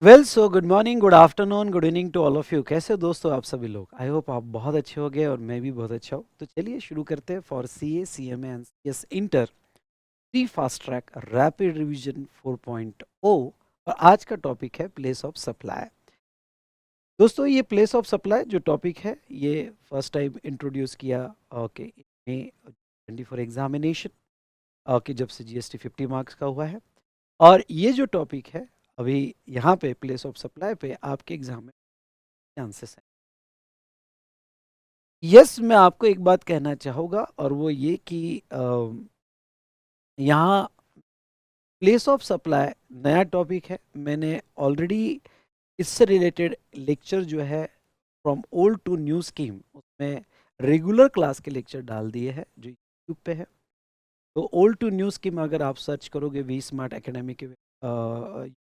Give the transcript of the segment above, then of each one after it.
Well so good morning, good afternoon, good evening to all of you. कैसे हो दोस्तों आप सभी लोग? आई होप आप बहुत अच्छे हो गए और मैं भी बहुत अच्छा हूँ। तो चलिए शुरू करते हैं for C A C M and C S inter pre fast track rapid revision 4.0। और आज का टॉपिक है प्लेस ऑफ सप्लाई। दोस्तों ये प्लेस ऑफ सप्लाई जो टॉपिक है ये फर्स्ट टाइम इंट्रोड्यूस किया ओके में 24 एग्जामिनेशन ओके जब से जीएसटी 50 मार्क्स का हुआ है। और ये जो टॉपिक है अभी यहाँ पे प्लेस ऑफ सप्लाई पे आपके एग्जाम में चांसेस हैं। यस, मैं आपको एक बात कहना चाहूँगा और वो ये कि यहाँ प्लेस ऑफ सप्लाई नया टॉपिक है। मैंने ऑलरेडी इससे रिलेटेड लेक्चर जो है from old to new scheme उसमें रेगुलर क्लास के लेक्चर डाल दिए हैं जो यूट्यूब पे है। तो ओल्ड टू न्यू स्कीम अगर आप सर्च करोगे वी स्मार्ट एकेडमी के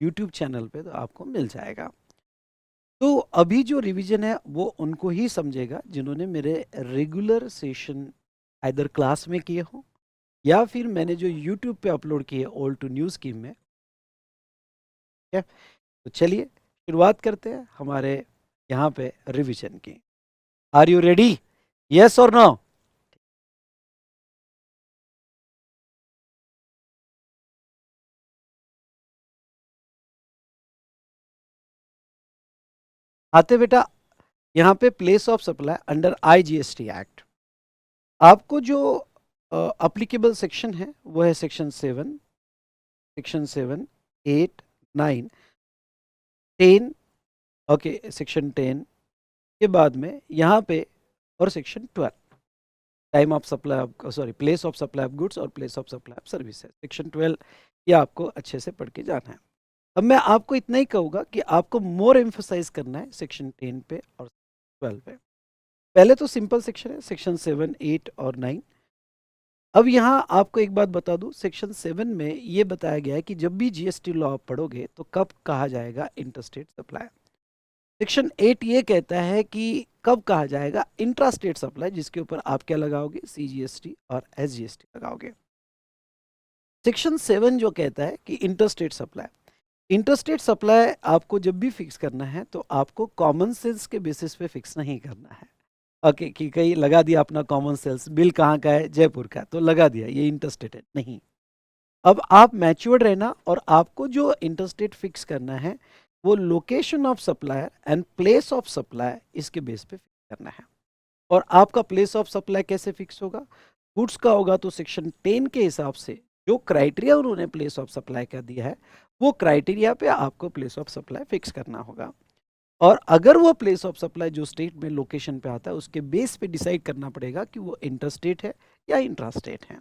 यूट्यूब चैनल पे तो आपको मिल जाएगा। तो अभी जो रिवीजन है वो उनको ही समझेगा जिन्होंने मेरे रेगुलर सेशन आइदर क्लास में किए हो या फिर मैंने जो यूट्यूब पे अपलोड किए ओल्ड टू न्यू स्कीम में। ठीक है, तो चलिए शुरुआत करते हैं हमारे यहाँ पे रिवीजन की। Are you ready? यस और नो? आते बेटा, यहाँ पे place of supply under IGST act आपको जो अप्लीकेबल सेक्शन है वो है सेक्शन 7, 8, 9, 10। ओके, सेक्शन 10 के बाद में यहाँ पे और section 12 time of supply of sorry place of supply of goods और place of supply of services. Section 12 ये आपको अच्छे से पढ़ के जाना है। अब मैं आपको इतना ही कहूँगा कि आपको मोर एम्फोसाइज करना है सेक्शन 10 पे और 12 पे। पहले तो सिंपल सेक्शन है सेक्शन 7, 8 और 9। अब यहाँ आपको एक बात बता दूं, सेक्शन 7 में ये बताया गया है कि जब भी जीएसटी लॉ आप पढ़ोगे तो कब कहा जाएगा इंटरस्टेट सप्लाई। सेक्शन 8 ये कहता है कि कब कहा जाएगा इंट्रास्टेट सप्लाई, जिसके ऊपर आप क्या लगाओगे, सीजीएसटी और एसजीएसटी लगाओगे। सेक्शन 7 जो कहता है कि इंटरस्टेट सप्लाई, इंटरस्टेट सप्लाई आपको जब भी फिक्स करना है तो आपको कॉमन सेंस के बेसिस पे फिक्स नहीं करना है। ओके, कि कहीं लगा दिया अपना कॉमन सेंस, बिल कहाँ का है, जयपुर का, तो लगा दिया ये इंटरस्टेट है, नहीं। अब आप मैच्योर्ड रहना और आपको जो इंटरस्टेट फिक्स करना है वो location of supplier and place of supply इसके बेस पे फिक्स करना है। और आपका प्लेस ऑफ सप्लाई कैसे फिक्स होगा? गुड्स का होगा तो सेक्शन 10 के हिसाब से जो क्राइटेरिया उन्होंने प्लेस ऑफ सप्लाई का दिया है वो क्राइटेरिया पे आपको प्लेस ऑफ सप्लाई फिक्स करना होगा। और अगर वो प्लेस ऑफ सप्लाई जो स्टेट में लोकेशन पे आता है उसके बेस पे डिसाइड करना पड़ेगा कि वो इंटरस्टेट है या इंट्रास्टेट है।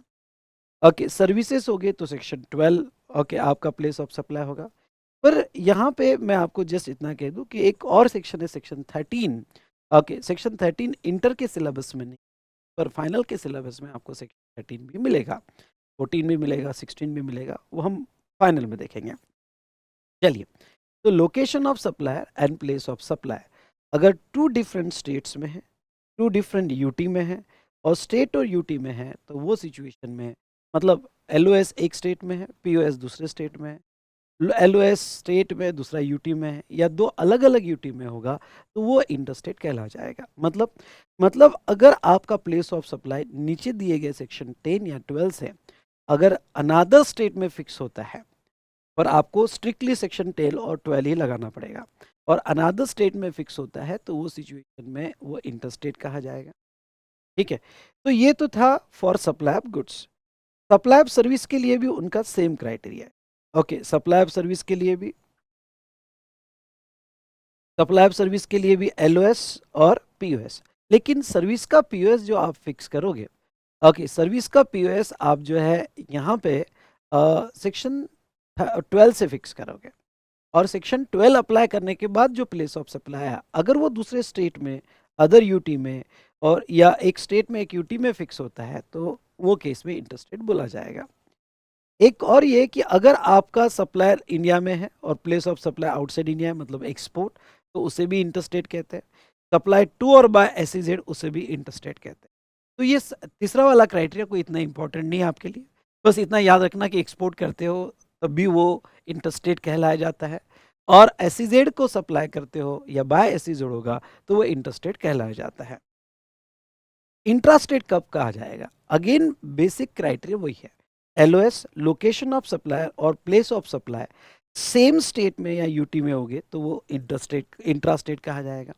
ओके, सर्विसेज हो गए तो सेक्शन 12 ओके आपका प्लेस ऑफ सप्लाई होगा। पर यहाँ पे मैं आपको जस्ट इतना कह दूं कि एक और सेक्शन है सेक्शन 13। ओके, सेक्शन 13 इंटर के सिलेबस में नहीं पर फाइनल के सिलेबस में आपको सेक्शन 13 भी मिलेगा, 14 भी मिलेगा, 16 भी मिलेगा, वो हम फाइनल में देखेंगे। चलिए, तो location of supplier and place of supply अगर टू डिफरेंट स्टेट्स में है, टू डिफरेंट यूटी में है और स्टेट और यूटी में है तो वो सिचुएशन में मतलब एलओएस एक स्टेट में है, पीओएस दूसरे स्टेट में है, एलओएस स्टेट में दूसरा यूटी में है या दो अलग अलग यूटी में होगा तो वो इंटरस्टेट कहला जाएगा। मतलब अगर आपका प्लेस ऑफ सप्लाई नीचे दिए गए सेक्शन 10 या 12 से अगर अनादर स्टेट में फिक्स होता है पर आपको स्ट्रिक्टली सेक्शन 10 और 12 ही लगाना पड़ेगा और अनादर स्टेट में फिक्स होता है तो वो सिचुएशन में वो इंटरस्टेट कहा जाएगा। ठीक है, तो ये तो था for supply of goods. Supply of service के लिए भी उनका सेम क्राइटेरिया है। ओके, सप्लाई ऑफ सर्विस के लिए भी एलओएस और पीओएस। लेकिन सर्विस का पीओएस जो आप फिक्स करोगे, ओके सर्विस का पीओएस आप जो है यहाँ पे सेक्शन 12 से फिक्स करोगे और सेक्शन 12 अप्लाई करने के बाद जो प्लेस ऑफ सप्लाई है अगर वो दूसरे स्टेट में, अदर यूटी में और या एक स्टेट में एक यूटी में फिक्स होता है तो वो केस में इंटरस्टेट बोला जाएगा। एक और ये कि अगर आपका सप्लायर इंडिया में है और place of supply outside India है मतलब एक्सपोर्ट, तो उसे भी इंटरस्टेट कहते हैं। सप्लाई टू और बाय एसईजेड उसे भी इंटरस्टेट कहते हैं। तो ये तीसरा वाला क्राइटेरिया कोई इतना इंपॉर्टेंट नहीं है आपके लिए, बस इतना याद रखना कि एक्सपोर्ट करते हो तब भी वो इंटरस्टेट कहलाया जाता है और एसईजेड को सप्लाई करते हो या बाय एसईजेड होगा तो वो इंटरस्टेट कहलाया जाता है। इंट्रास्टेट कब कहा जाएगा? अगेन बेसिक क्राइटेरिया वही है, एलओएस, लोकेशन ऑफ सप्लायर और place of supply same state में या यूटी में होगे तो वो इंट्रास्टेट कहा जाएगा।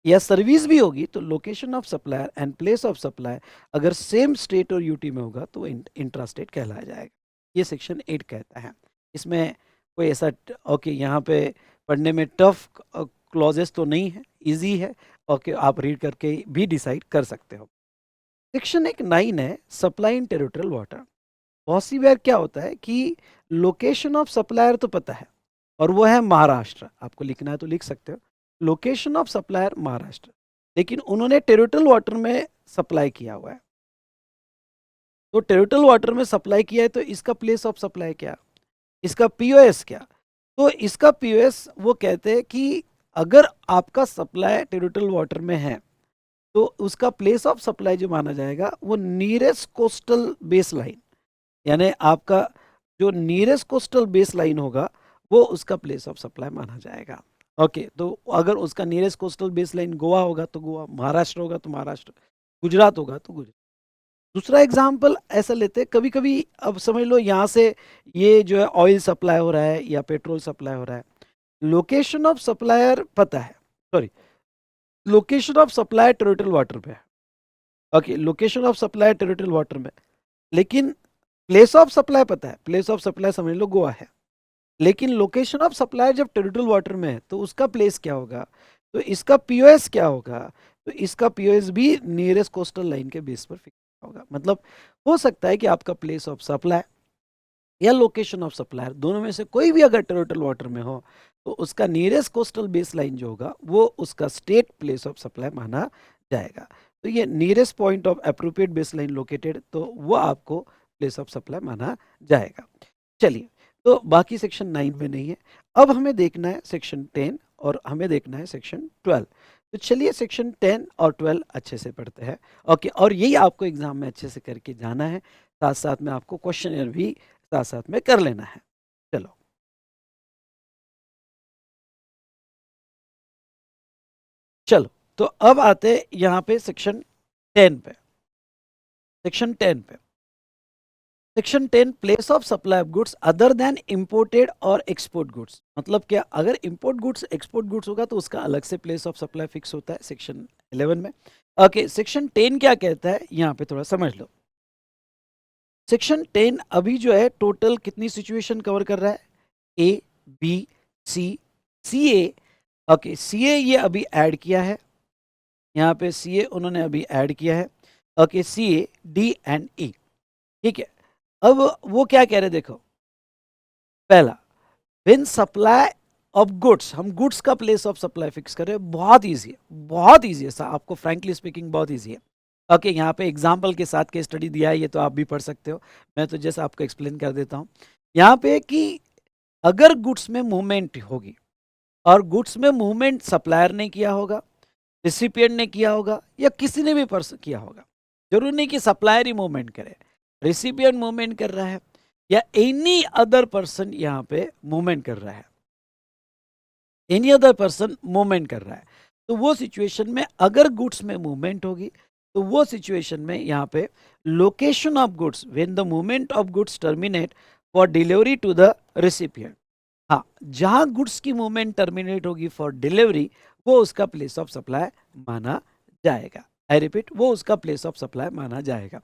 या सर्विस भी होगी तो location of supplier and place of supply अगर सेम स्टेट और यूटी में होगा तो वो इंट्रास्टेट कहलाया जाएगा। ये सेक्शन 8 कहता है। इसमें कोई ऐसा ओके यहाँ पे पढ़ने में टफ क्लॉजेस तो नहीं है, इजी है। ओके, आप रीड करके भी डिसाइड कर सकते हो। सेक्शन एक 9 है, सप्लाई इन टेरिटोरियल वाटर। बहुत सी बार क्या होता है कि लोकेशन ऑफ सप्लायर तो पता है और वो है महाराष्ट्र, आपको लिखना है तो लिख सकते हो, लोकेशन ऑफ सप्लायर महाराष्ट्र, लेकिन उन्होंने टेरिटोरियल वाटर में सप्लाई किया हुआ है। तो टेरिटोरियल वाटर में सप्लाई किया है तो इसका प्लेस ऑफ सप्लाई क्या, इसका पीओएस क्या? तो इसका पीओएस वो कहते हैं कि अगर आपका सप्लाई टेरिटोरियल वाटर में है तो उसका प्लेस ऑफ सप्लाई जो माना जाएगा वो नियरेस्ट कोस्टल बेस लाइन, यानी आपका जो नियरेस्ट कोस्टल बेस लाइन होगा वो उसका प्लेस ऑफ सप्लाई माना जाएगा। ओके, तो अगर उसका nearest coastal base line Goa होगा तो गोवा, महाराष्ट्र होगा तो महाराष्ट्र, गुजरात होगा तो गुजरात। दूसरा एग्जाम्पल ऐसा लेते हैं, कभी कभी अब समझ लो यहाँ से ये जो है ऑयल सप्लाई हो रहा है या पेट्रोल सप्लाई हो रहा है, लोकेशन ऑफ सप्लायर पता है, sorry, location of supply territorial water पे है। Okay, location of supply territorial water में, लेकिन प्लेस ऑफ सप्लाई पता है, प्लेस ऑफ सप्लाई समझ लो गोवा है, लेकिन लोकेशन ऑफ सप्लाई जब टेरिटोरियल वाटर में है तो उसका प्लेस क्या होगा, तो इसका पीओएस क्या होगा, तो इसका पीओएस भी नियरेस्ट कोस्टल लाइन के बेस पर फिक्स होगा। मतलब हो सकता है कि आपका प्लेस ऑफ सप्लाई या लोकेशन ऑफ सप्लायर दोनों में से कोई भी अगर टेरिटोरियल वाटर में हो तो उसका नियरेस्ट कोस्टल बेस लाइन जो होगा वो उसका स्टेट प्लेस ऑफ सप्लाई माना जाएगा। तो ये nearest point of appropriate base line located, तो वो आपको प्लेस ऑफ सप्लाई माना जाएगा। चलिए, तो बाकी सेक्शन 9 में नहीं है। अब हमें देखना है सेक्शन 10 और हमें देखना है सेक्शन 12। तो चलिए सेक्शन 10 और 12 अच्छे से पढ़ते हैं। ओके, और यही आपको एग्जाम में अच्छे से करके जाना है, साथ साथ में आपको क्वेश्चन भी साथ साथ में कर लेना है। चलो, चलो तो अब आते हैं यहाँ पे सेक्शन 10 पे। सेक्शन 10 पे, section 10 place of supply of goods other than imported और एक्सपोर्ट गुड्स। मतलब क्या, अगर इंपोर्ट गुड्स एक्सपोर्ट गुड्स होगा तो उसका अलग से प्लेस ऑफ सप्लाई फिक्स होता है सेक्शन 11 में। ओके, सेक्शन 10 क्या कहता है यहाँ पे थोड़ा समझ लो। सेक्शन 10 अभी जो है टोटल कितनी सिचुएशन कवर कर रहा है, ए, बी, सी, सी ए। ओके, सी ए ये अभी ऐड किया है, यहाँ पे सी ए उन्होंने अभी ऐड किया है। Okay, C A, D and E, ठीक है। अब वो क्या कह रहे हैं देखो, पहला, व्हेन सप्लाई ऑफ गुड्स, हम गुड्स का प्लेस ऑफ सप्लाई फिक्स कर रहे हैं, बहुत ईजी है, बहुत ईजी है, आपको फ्रैंकली स्पीकिंग बहुत ईजी है। ओके, यहाँ पे एग्जाम्पल के साथ केस स्टडी दिया है, ये तो आप भी पढ़ सकते हो, मैं तो जैसे आपको एक्सप्लेन कर देता हूँ। यहाँ पे कि अगर गुड्स में मूवमेंट होगी और गुड्स में मूवमेंट सप्लायर ने किया होगा, रिसिपिएंट ने किया होगा या किसी ने भी पर्सन किया होगा, जरूरी नहीं कि सप्लायर ही मूवमेंट करे, रिसिपिएंट मूवमेंट कर रहा है या एनी अदर पर्सन यहाँ पे मूवमेंट कर रहा है, एनी अदर पर्सन मूवमेंट कर रहा है, तो वो सिचुएशन में अगर गुड्स में मूवमेंट होगी तो वो सिचुएशन में यहाँ पे location of goods, when the movement of goods terminate for delivery to the recipient, हाँ, जहां गुड्स की मूवमेंट टर्मिनेट होगी फॉर डिलीवरी वो उसका प्लेस ऑफ सप्लाई माना जाएगा। आई रिपीट, वो उसका प्लेस ऑफ सप्लाई माना जाएगा।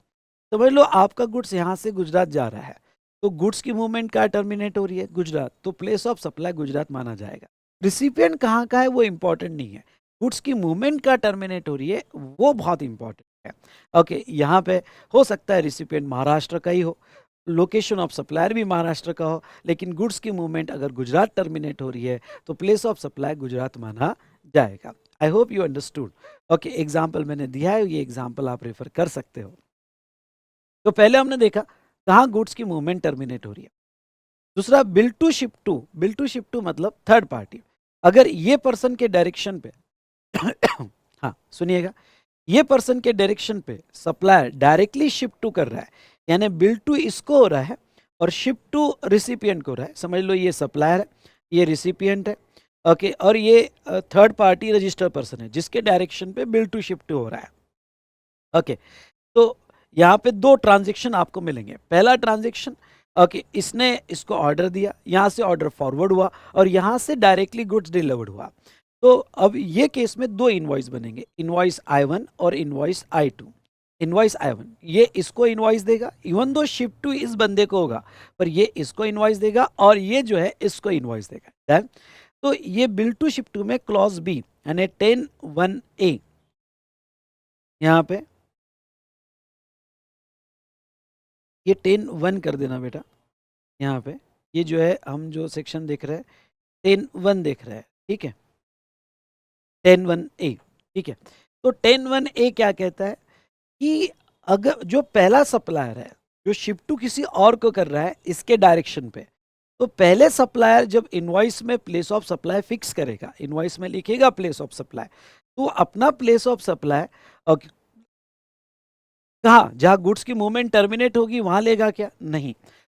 समझ लो आपका गुड्स यहाँ से गुजरात जा रहा है, तो गुड्स की मूवमेंट कहाँ टर्मिनेट हो रही है, गुजरात, तो प्लेस ऑफ सप्लाई गुजरात माना जाएगा। रिसिपिएंट कहाँ का है वो इंपॉर्टेंट नहीं है, गुड्स की मूवमेंट का टर्मिनेट हो रही है वो बहुत इंपॉर्टेंट है। ओके, यहाँ पे हो सकता है रिसिपिएंट महाराष्ट्र का ही हो, लोकेशन ऑफ सप्लायर भी महाराष्ट्र का हो, लेकिन गुड्स की मूवमेंट अगर गुजरात टर्मिनेट हो रही है तो प्लेस ऑफ सप्लाई गुजरात माना जाएगा। I hope you understood. Okay, example मैंने दिया है, ये एग्जाम्पल आप रेफर कर सकते हो। तो पहले हमने देखा कहाँ गुड्स की मूवमेंट टर्मिनेट हो रही है। दूसरा, bill to ship to, bill to ship to मतलब थर्ड पार्टी, अगर ये पर्सन के डायरेक्शन पे हाँ सुनिएगा, ये पर्सन के डायरेक्शन पे सप्लायर डायरेक्टली शिप टू कर रहा है, यानी बिल टू इसको हो रहा है और शिप टू रिसिपिएंट को हो रहा है। समझ लो ये सप्लायर है, ये रिसिपिएंट है, ओके, और ये थर्ड पार्टी रजिस्टर पर्सन है जिसके डायरेक्शन पे बिल टू शिफ्ट हो रहा है। ओके, तो यहाँ पे दो ट्रांजेक्शन आपको मिलेंगे। पहला ट्रांजेक्शन, ओके, इसने इसको ऑर्डर दिया, यहाँ से ऑर्डर फॉरवर्ड हुआ और यहाँ से डायरेक्टली गुड्स डिलीवर्ड हुआ। तो अब ये केस में दो इनवॉइस बनेंगे, इनवॉइस I1 और इनवॉइस I2। इनवॉइस I1 ये इसको इनवॉइस देगा, इवन दो शिफ्ट टू इस बंदे को होगा, पर ये इसको इनवॉइस देगा और ये जो है इसको इनवॉइस देगा। Done? तो ये बिल टू शिफ्ट टू में क्लॉज बी यानी 10(1)(a यहाँ पे, ये 10(1) कर देना बेटा। यहाँ पे ये जो है हम जो सेक्शन देख रहे हैं 10(1) देख रहे हैं, ठीक है, 10(1)(a, ठीक है। तो 10(1)(a क्या कहता है कि अगर जो पहला सप्लायर है जो शिफ्ट टू किसी और को कर रहा है इसके डायरेक्शन पे, तो पहले सप्लायर जब इनवॉइस में प्लेस ऑफ सप्लाई फिक्स करेगा, इनवॉइस में लिखेगा प्लेस ऑफ सप्लाई, तो अपना प्लेस ऑफ सप्लाई कहाँ, जहाँ गुड्स की मूवमेंट टर्मिनेट होगी वहां लेगा क्या? नहीं,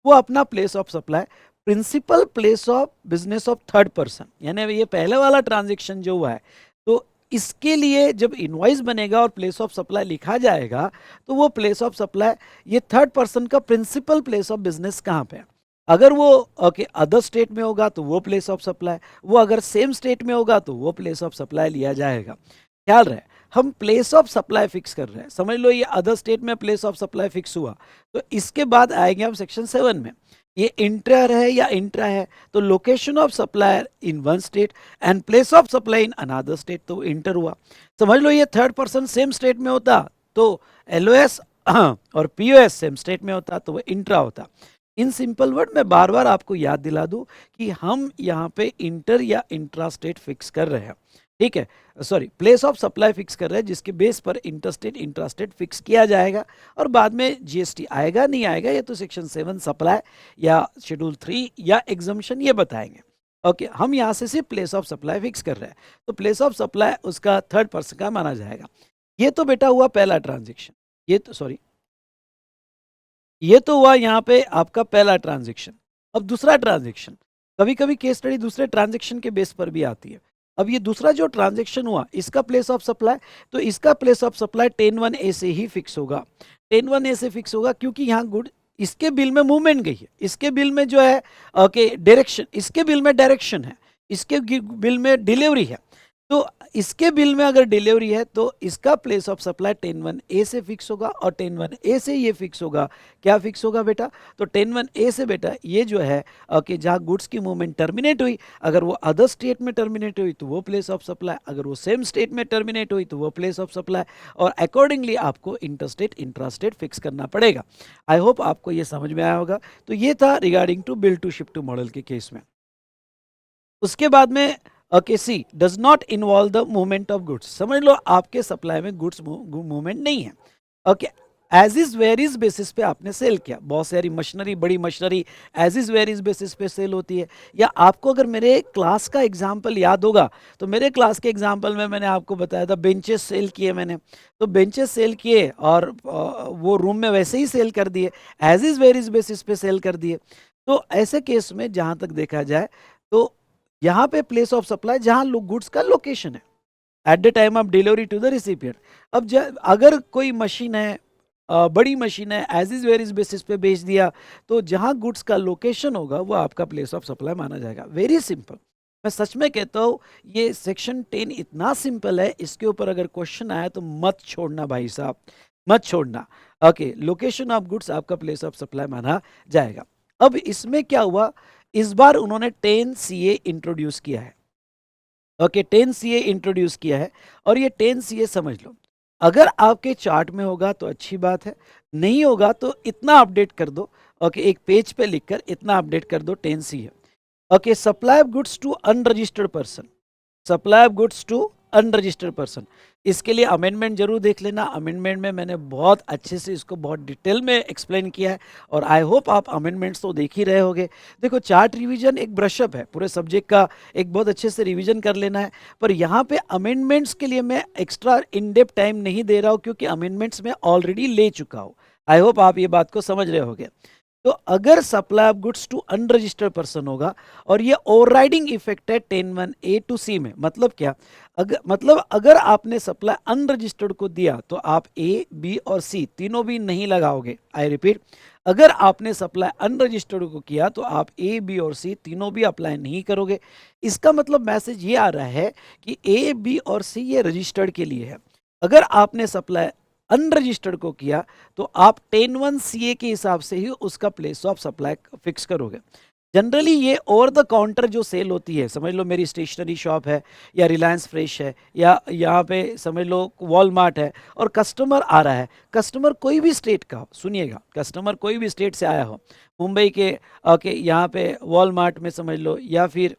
वो अपना place of supply principal place of business of third person, यानी ये पहले वाला ट्रांजेक्शन जो हुआ है, तो इसके लिए जब इनवॉइस बनेगा और प्लेस ऑफ सप्लाई लिखा जाएगा, तो वो प्लेस ऑफ सप्लाई ये थर्ड पर्सन का प्रिंसिपल प्लेस ऑफ बिजनेस कहाँ पे है। अगर वो ओके अदर स्टेट में होगा तो वो प्लेस ऑफ सप्लाई, वो अगर सेम स्टेट में होगा तो वो प्लेस ऑफ सप्लाई लिया जाएगा। ख्याल रहे, हम प्लेस ऑफ सप्लाई फिक्स कर रहे हैं, समझ लो ये अदर स्टेट में प्लेस ऑफ सप्लाई फिक्स हुआ, तो इसके बाद आएंगे हम सेक्शन 7 में, ये इंटर है या इंट्रा है, तो location of supplier in one state and place of supply in another state, तो इंटर हुआ। समझ लो ये थर्ड पर्सन सेम स्टेट में होता तो LOS और POS सेम स्टेट में होता तो वो इंट्रा होता। इन सिंपल वर्ड में बार बार आपको याद दिला दूं कि हम यहाँ पे इंटर या इंट्रा स्टेट फिक्स कर रहे हैं, ठीक है, sorry place of supply fix कर रहे हैं जिसके बेस पर इंटरस्टेट इंट्रास्टेट फिक्स किया जाएगा और बाद में GST आएगा नहीं आएगा ये तो सेक्शन 7 सप्लाई या शेड्यूल 3 या एग्जम्पशन ये बताएंगे। ओके, हम यहाँ से सिर्फ प्लेस ऑफ सप्लाई फिक्स कर रहे हैं, तो प्लेस ऑफ सप्लाई उसका थर्ड पर्सन का माना जाएगा। ये तो बेटा हुआ पहला ट्रांजेक्शन, ये तो सॉरी ये तो हुआ यहाँ पे आपका पहला ट्रांजेक्शन। अब दूसरा ट्रांजेक्शन, कभी कभी केस स्टडी दूसरे ट्रांजेक्शन के बेस पर भी आती है। अब ये दूसरा जो ट्रांजेक्शन हुआ इसका प्लेस ऑफ सप्लाई, तो इसका प्लेस ऑफ सप्लाई 10(1)(a से ही फिक्स होगा। 10(1)(a से फिक्स होगा क्योंकि यहाँ गुड इसके बिल में मूवमेंट गई है, इसके बिल में जो है ओके डायरेक्शन, इसके बिल में डायरेक्शन है, इसके बिल में डिलीवरी है, तो इसके बिल में अगर डिलीवरी है तो इसका प्लेस ऑफ सप्लाई 10(1)(a से फिक्स होगा और 10(1)(a से ये फिक्स होगा। क्या फिक्स होगा बेटा? तो 10(1)(a से बेटा ये जो है ओके जहाँ गुड्स की मूवमेंट टर्मिनेट हुई, अगर वो अदर स्टेट में टर्मिनेट हुई तो वो प्लेस ऑफ सप्लाई, अगर वो सेम स्टेट में टर्मिनेट हुई तो वो प्लेस ऑफ सप्लाई, और अकॉर्डिंगली आपको इंटरस्टेट इंट्रास्टेट फिक्स करना पड़ेगा। आई होप आपको ये समझ में आया होगा। तो ये था regarding to bill to shift to model के केस में। उसके बाद में okay C does not involve the movement of goods, समझ लो आपके सप्लाई में गुड्स मूवमेंट नहीं है। Okay, as is where is basis पे आपने सेल किया, बहुत सारी मशीनरी, बड़ी machinery as is where is basis पे सेल होती है। या आपको अगर मेरे क्लास का एग्जाम्पल याद होगा तो मेरे क्लास के एग्जाम्पल में मैंने आपको बताया था बेंचेस सेल किए मैंने, तो बेंचेस सेल किए और वो रूम में वैसे ही सेल कर दिए, एज इज वेरीज बेसिस पे सेल कर दिए। तो ऐसे केस में जहाँ तक देखा जाए तो यहाँ पे प्लेस ऑफ सप्लाई जहाँ गुड्स का लोकेशन है at the time of delivery to the recipient. अब अगर कोई मशीन है बड़ी मशीन है एज इज वेरीज बेसिस पे बेच दिया, तो जहाँ गुड्स का लोकेशन होगा वो आपका प्लेस ऑफ सप्लाई माना जाएगा। वेरी सिंपल, मैं सच में कहता हूँ ये सेक्शन 10 इतना सिंपल है, इसके ऊपर अगर क्वेश्चन आया तो मत छोड़ना भाई साहब, मत छोड़ना। ओके, लोकेशन ऑफ गुड्स आपका प्लेस ऑफ सप्लाई माना जाएगा। अब इसमें क्या हुआ, इस बार उन्होंने 10CA इंट्रोड्यूस किया है। ओके, 10CA इंट्रोड्यूस किया है और ये 10CA समझ लो, अगर आपके चार्ट में होगा तो अच्छी बात है, नहीं होगा तो इतना अपडेट कर दो। ओके, एक पेज पे लिखकर इतना अपडेट कर दो 10CA। Okay, supply of goods to unregistered person, supply of goods to unregistered person, इसके लिए अमेंडमेंट जरूर देख लेना। अमेंडमेंट में मैंने बहुत अच्छे से इसको बहुत डिटेल में एक्सप्लेन किया है और आई होप आप अमेंडमेंट्स तो देख ही रहे होगे। देखो, चार्ट रिवीजन एक ब्रशअप है, पूरे सब्जेक्ट का एक बहुत अच्छे से रिवीजन कर लेना है, पर यहाँ पे अमेंडमेंट्स के लिए मैं एक्स्ट्रा इन डेप्थ टाइम नहीं दे रहा हूँ क्योंकि अमेंडमेंट्स में ऑलरेडी ले चुका हूँ। आई होप आप ये बात को समझ रहे होगे। तो अगर supply of goods to unregistered person होगा और ये ओवरराइडिंग इफेक्ट है 10(1)(a) टू सी में, मतलब क्या, अगर आपने सप्लाई अनरजिस्टर्ड को दिया तो आप ए, बी और सी तीनों भी नहीं लगाओगे। आई रिपीट, अगर आपने सप्लाई अनरजिस्टर्ड को किया तो आप ए, बी और सी तीनों भी अप्लाई नहीं करोगे। इसका मतलब मैसेज ये आ रहा है कि ए, बी और सी ये रजिस्टर्ड के लिए है। अगर आपने सप्लाई अनरजिस्टर्ड को किया तो आप 10(1)(ca) के हिसाब से ही उसका प्लेस ऑफ सप्लाई फिक्स करोगे। जनरली ये ओवर द काउंटर जो सेल होती है, समझ लो मेरी स्टेशनरी शॉप है या रिलायंस फ्रेश है या यहाँ पे समझ लो वॉलमार्ट है और कस्टमर आ रहा है, कस्टमर कोई भी स्टेट का हो, सुनिएगा, कस्टमर कोई भी स्टेट से आया हो, मुंबई के ओके यहाँ पे वॉलमार्ट में समझ लो, या फिर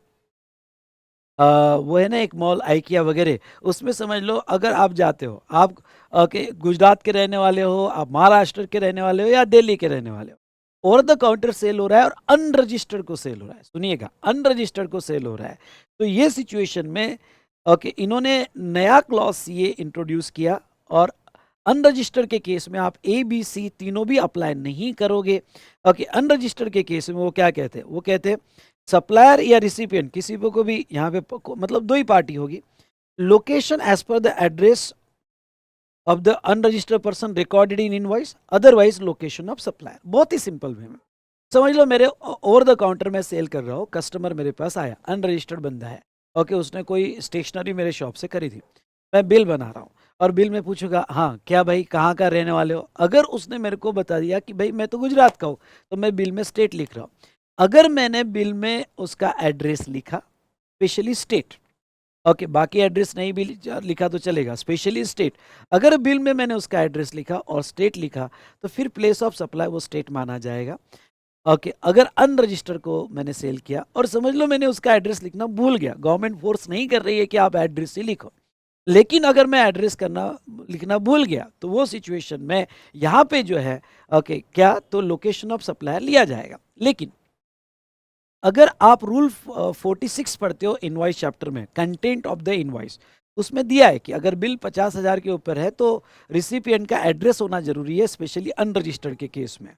वो है ना एक मॉल आइकिया वगैरह, उसमें समझ लो अगर आप जाते हो, आप ओके गुजरात के रहने वाले हो, आप महाराष्ट्र के रहने वाले हो या दिल्ली के रहने वाले हो, ओवर द काउंटर सेल हो रहा है और अनरजिस्टर्ड को सेल हो रहा है, सुनिएगा, अनरजिस्टर्ड को सेल हो रहा है। तो ये सिचुएशन में ओके इन्होंने नया क्लॉज ये इंट्रोड्यूस किया और अनरजिस्टर्ड के केस में आप ए, बी, सी तीनों भी अप्लाई नहीं करोगे। ओके अनरजिस्टर्ड के केस में वो क्या कहते हैं, वो कहते हैं सप्लायर या रिसिपिएंट किसी को भी यहाँ पे मतलब दो ही पार्टी होगी, location as per the address of the unregistered person recorded in invoice, otherwise location of supplier. बहुत ही सिंपल वे में समझ लो, मेरे ओवर द काउंटर में सेल कर रहा हूँ, कस्टमर मेरे पास आया, अनरजिस्टर्ड बंदा है, ओके उसने कोई स्टेशनरी मेरे शॉप से खरीदी, मैं बिल बना रहा हूँ और बिल में पूछूंगा हाँ क्या भाई कहाँ का रहने वाले हो, अगर उसने मेरे को बता दिया कि भाई मैं तो गुजरात का हूँ तो मैं बिल में स्टेट लिख रहा हूँ। अगर मैंने बिल में उसका एड्रेस लिखा स्पेशली स्टेट, ओके बाकी एड्रेस नहीं भी लिखा तो चलेगा, स्पेशली स्टेट, अगर बिल में मैंने उसका एड्रेस लिखा और स्टेट लिखा तो फिर प्लेस ऑफ सप्लाई वो स्टेट माना जाएगा। ओके अगर अनरजिस्टर को मैंने सेल किया और समझ लो मैंने उसका एड्रेस लिखना भूल गया, गवर्नमेंट फोर्स नहीं कर रही है कि आप एड्रेस ही लिखो, लेकिन अगर मैं एड्रेस करना लिखना भूल गया तो वो सिचुएशन में यहाँ पे जो है ओके क्या तो लोकेशन ऑफ सप्लायर लिया जाएगा। लेकिन अगर आप रूल 46 पढ़ते हो इनवॉइस चैप्टर में, कंटेंट ऑफ द इनवॉइस, उसमें दिया है कि अगर बिल 50,000 के ऊपर है तो रिसिपिएंट का एड्रेस होना जरूरी है, स्पेशली अनरजिस्टर्ड के केस में।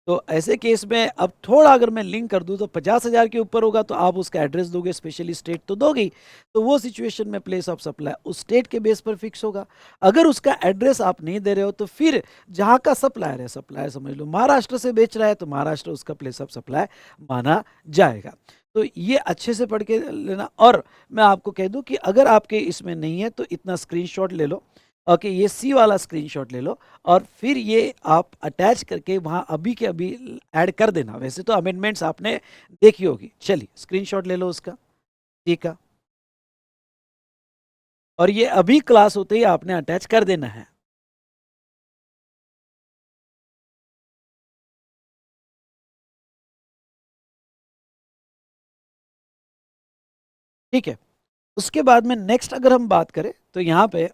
तो ऐसे केस में अब थोड़ा अगर मैं लिंक कर दूं तो 50,000 के ऊपर होगा तो आप उसका एड्रेस दोगे, स्पेशली स्टेट तो दोगे ही, तो वो सिचुएशन में प्लेस ऑफ सप्लाई उस स्टेट के बेस पर फिक्स होगा। अगर उसका एड्रेस आप नहीं दे रहे हो तो फिर जहां का सप्लायर है, सप्लायर समझ लो महाराष्ट्र से बेच रहा है तो महाराष्ट्र उसका प्लेस ऑफ सप्लाई माना जाएगा। तो ये अच्छे से पढ़ के लेना। और मैं आपको कह दूं कि अगर आपके इसमें नहीं है तो इतना स्क्रीनशॉट ले लो, ओके ये सी वाला स्क्रीनशॉट ले लो और फिर ये आप अटैच करके वहाँ अभी के अभी ऐड कर देना। वैसे तो अमेंडमेंट्स आपने देखी होगी, चलिए स्क्रीनशॉट ले लो उसका, ठीक है, और ये अभी क्लास होते ही आपने अटैच कर देना है। ठीक है, उसके बाद में नेक्स्ट अगर हम बात करें तो यहाँ पे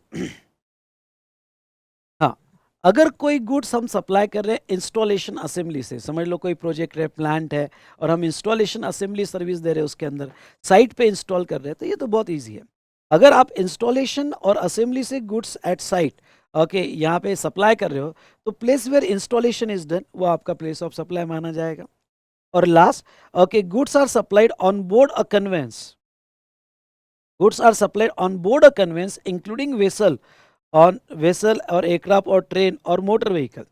हाँ, अगर कोई गुड्स हम सप्लाई कर रहे हैं इंस्टॉलेशन असेंबली से, समझ लो कोई प्रोजेक्ट है, प्लांट है और हम इंस्टॉलेशन असेंबली सर्विस दे रहे हैं, उसके अंदर साइट पे इंस्टॉल कर रहे हैं, तो ये तो बहुत इजी है। अगर आप इंस्टॉलेशन और असेंबली से गुड्स एट साइट ओके यहाँ पे सप्लाई कर रहे हो तो place where installation is done वो आपका प्लेस ऑफ सप्लाई माना जाएगा। और last okay goods are supplied on board a conveyance, goods are supplied on board a conveyance including vessel, on vessel और एयरक्राफ्ट और ट्रेन और मोटर व्हीकल।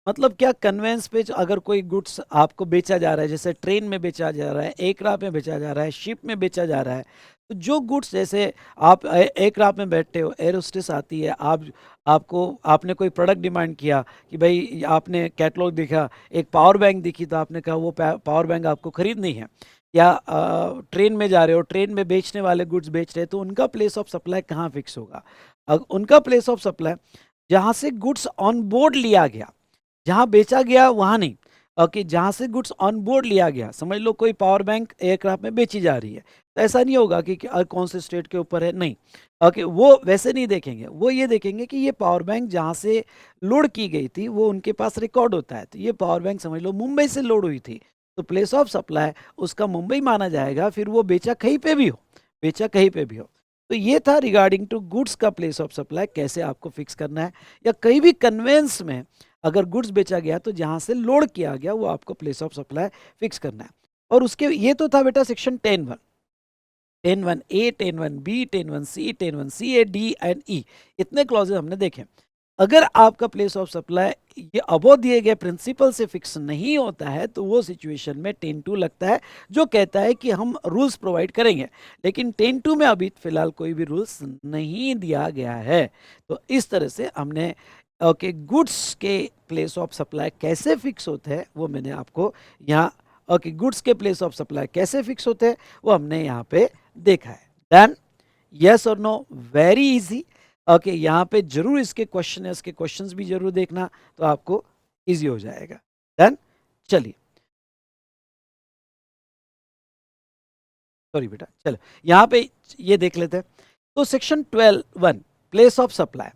मतलब क्या, कन्वेंस पे अगर कोई गुड्स आपको बेचा जा रहा है, जैसे ट्रेन में बेचा जा रहा है, एयरक्राफ्ट में बेचा जा रहा है, शिप में बेचा जा रहा है, तो जो गुड्स जैसे आप एयरक्राफ्ट में बैठते हो, एरोस्टेस आती है, आपने कोई प्रोडक्ट डिमांड किया कि भाई आपने कैटलॉग देखा, एक पावर बैंक दिखी तो आपने कहा वो पावर बैंक आपको खरीदनी है, या ट्रेन में जा रहे हो, ट्रेन में बेचने वाले गुड्स बेच रहे हैं, तो उनका प्लेस ऑफ सप्लाई कहाँ फिक्स होगा? उनका प्लेस ऑफ सप्लाई जहाँ से गुड्स ऑन बोर्ड लिया गया, जहाँ बेचा गया वहाँ नहीं, ओके जहाँ से गुड्स ऑन बोर्ड लिया गया, समझ लो कोई पावर बैंक एयरक्राफ्ट में बेची जा रही है, तो ऐसा नहीं होगा कि कौन से स्टेट के ऊपर है, नहीं, ओके वो वैसे नहीं देखेंगे, वो ये देखेंगे कि ये पावर बैंक जहाँ से लोड की गई थी वो उनके पास रिकॉर्ड होता है, तो ये पावर बैंक समझ लो मुंबई से लोड हुई थी तो प्लेस ऑफ सप्लाई उसका मुंबई माना जाएगा, फिर वो बेचा कहीं पे भी हो, बेचा कहीं पे भी हो। तो ये था रिगार्डिंग टू गुड्स का प्लेस ऑफ सप्लाई कैसे आपको फिक्स करना है, या कहीं भी कन्वेंस में अगर गुड्स बेचा गया तो जहाँ से लोड किया गया वो आपको प्लेस ऑफ सप्लाई फिक्स करना है। और उसके ये तो था बेटा section 10(1), 10(1)A, 10(1)B, 10(1)C, 10(1)CA, D and E, इतने क्लॉजेज हमने देखे। अगर आपका प्लेस ऑफ सप्लाई ये अबो दिए गए प्रिंसिपल से फिक्स नहीं होता है तो वो सिचुएशन में 10(2) लगता है, जो कहता है कि हम रूल्स प्रोवाइड करेंगे, लेकिन 10(2) में अभी फिलहाल कोई भी रूल्स नहीं दिया गया है। तो इस तरह से हमने ओके गुड्स के प्लेस ऑफ सप्लाई कैसे फिक्स होते हैं वो मैंने आपको यहाँ, ओके गुड्स के प्लेस ऑफ सप्लाई कैसे फिक्स होते हैं वो हमने यहाँ पे देखा है। डन, यस और नो, वेरी इजी। ओके यहाँ पे जरूर इसके क्वेश्चन है, इसके क्वेश्चंस भी जरूर देखना तो आपको इजी हो जाएगा। डन, चलिए, सॉरी बेटा, चलो यहाँ पे ये देख लेते हैं। तो section 12(1) place of supply,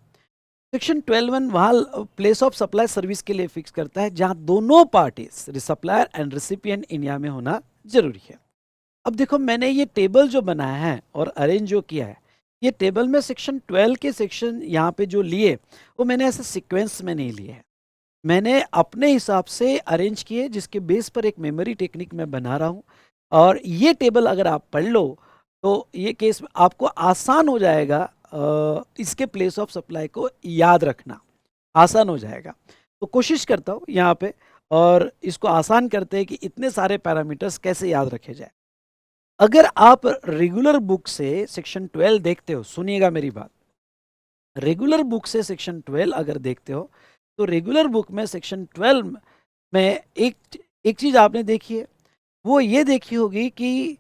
section 12(1) वहाँ प्लेस ऑफ सप्लाई सर्विस के लिए फिक्स करता है जहाँ दोनों parties supplier and recipient India में होना जरूरी है। अब देखो मैंने ये टेबल जो बनाया है और अरेंज जो किया है, ये टेबल में सेक्शन 12 के सेक्शन यहाँ पे जो लिए वो मैंने ऐसे सीक्वेंस में नहीं लिए हैं, मैंने अपने हिसाब से अरेंज किए जिसके बेस पर एक मेमोरी टेक्निक मैं बना रहा हूँ। और ये टेबल अगर आप पढ़ लो तो ये केस में आपको आसान हो जाएगा, इसके प्लेस ऑफ सप्लाई को याद रखना आसान हो जाएगा। तो कोशिश करता हूँ यहाँ पे, और इसको आसान करते हैं कि इतने सारे पैरामीटर्स कैसे याद रखे जाए। अगर आप रेगुलर बुक से सेक्शन 12 देखते हो, सुनिएगा मेरी बात, रेगुलर बुक से सेक्शन 12 अगर देखते हो तो रेगुलर बुक में सेक्शन 12 में एक चीज आपने देखी है, वो ये देखी होगी कि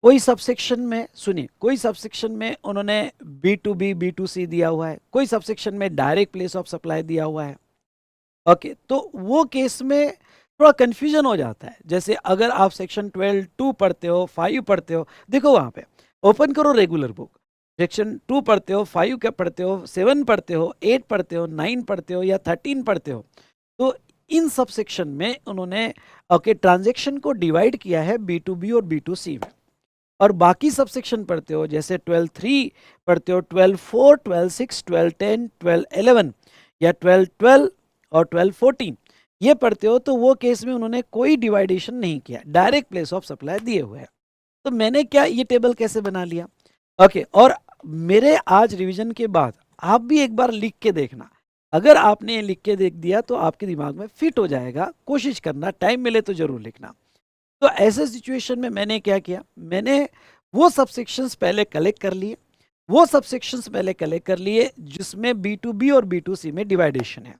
कोई सबसेक्शन में, सुनिए, कोई सबसेक्शन में उन्होंने B2B B2C दिया हुआ है, कोई सबसेक्शन में डायरेक्ट प्लेस ऑफ सप्लाई दिया हुआ है। ओके तो वो केस में थोड़ा कंफ्यूजन हो जाता है। जैसे अगर आप सेक्शन 12(2) पढ़ते हो, 5 पढ़ते हो, देखो वहाँ पे ओपन करो रेगुलर बुक, सेक्शन 2 पढ़ते हो, 5 क्या पढ़ते हो, 7 पढ़ते हो, 8 पढ़ते हो, 9 पढ़ते हो या 13 पढ़ते हो, तो इन सब सेक्शन में उन्होंने ओके ट्रांजेक्शन को डिवाइड किया है B2B और B2C में। और बाकी सब सेक्शन पढ़ते हो जैसे 12(3) पढ़ते हो, 12(4), 12(6), 12(10), 12(11) या 12(12) और 12(14) ये पढ़ते हो, तो वो केस में उन्होंने कोई डिवाइडेशन नहीं किया, डायरेक्ट प्लेस ऑफ सप्लाई दिए हुए हैं। तो मैंने क्या ये टेबल कैसे बना लिया, ओके और मेरे आज रिवीजन के बाद आप भी एक बार लिख के देखना, अगर आपने ये लिख के देख दिया तो आपके दिमाग में फिट हो जाएगा। कोशिश करना, टाइम मिले तो जरूर लिखना। तो ऐसे सिचुएशन में मैंने क्या किया, मैंने वो सबसेक्शंस पहले कलेक्ट कर लिए, वो सबसेक्शंस पहले कलेक्ट कर लिए जिसमें B2B और B2C में डिवाइडेशन है,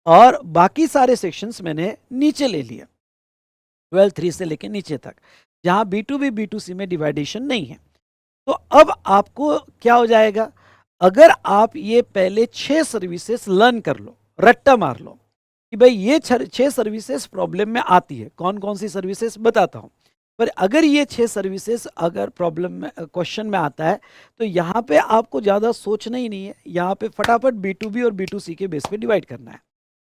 और बाकी सारे सेक्शंस मैंने नीचे ले लिए 12(3) से लेके नीचे तक, जहां B2B B2C में डिवाइडेशन नहीं है। तो अब आपको क्या हो जाएगा, अगर आप ये पहले 6 सर्विसेज लर्न कर लो, रट्टा मार लो कि भाई ये 6 सर्विसेज प्रॉब्लम में आती है, कौन कौन सी सर्विसेज बताता हूँ, पर अगर ये 6 सर्विसेज अगर प्रॉब्लम में क्वेश्चन में आता है तो यहाँ पे आपको ज़्यादा सोचना ही नहीं है, यहाँ पे फटाफट B2B और B2C के बेस पे डिवाइड करना है।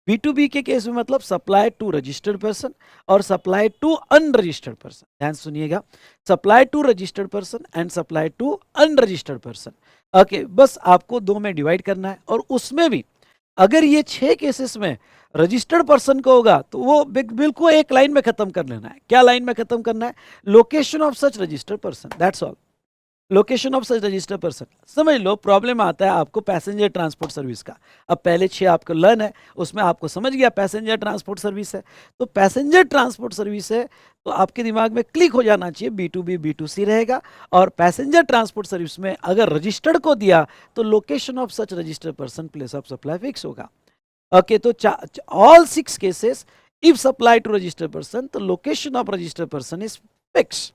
B2B के केस में मतलब सप्लाई टू रजिस्टर्ड पर्सन और सप्लाई टू अनरजिस्टर्ड पर्सन, ध्यान सुनिएगा, supply to registered person and supply to unregistered person. Okay बस आपको 2 में डिवाइड करना है, और उसमें भी अगर ये 6 केसेस में रजिस्टर्ड पर्सन को होगा तो वो बिल्कुल एक लाइन में खत्म कर लेना है। क्या लाइन में खत्म करना है, location of such registered person, that's all, location of such registered person. समझ लो प्रॉब्लम आता है आपको पैसेंजर ट्रांसपोर्ट सर्विस का, अब पहले 6 आपको लर्न है, उसमें आपको समझ गया पैसेंजर ट्रांसपोर्ट सर्विस है, तो पैसेंजर ट्रांसपोर्ट सर्विस है तो आपके दिमाग में क्लिक हो जाना चाहिए B2B B2C रहेगा, और पैसेंजर ट्रांसपोर्ट सर्विस में अगर रजिस्टर्ड को दिया तो location of such registered person place of supply fix होगा। ओके तो all 6 cases if supply to registered person तो location of registered person is fix.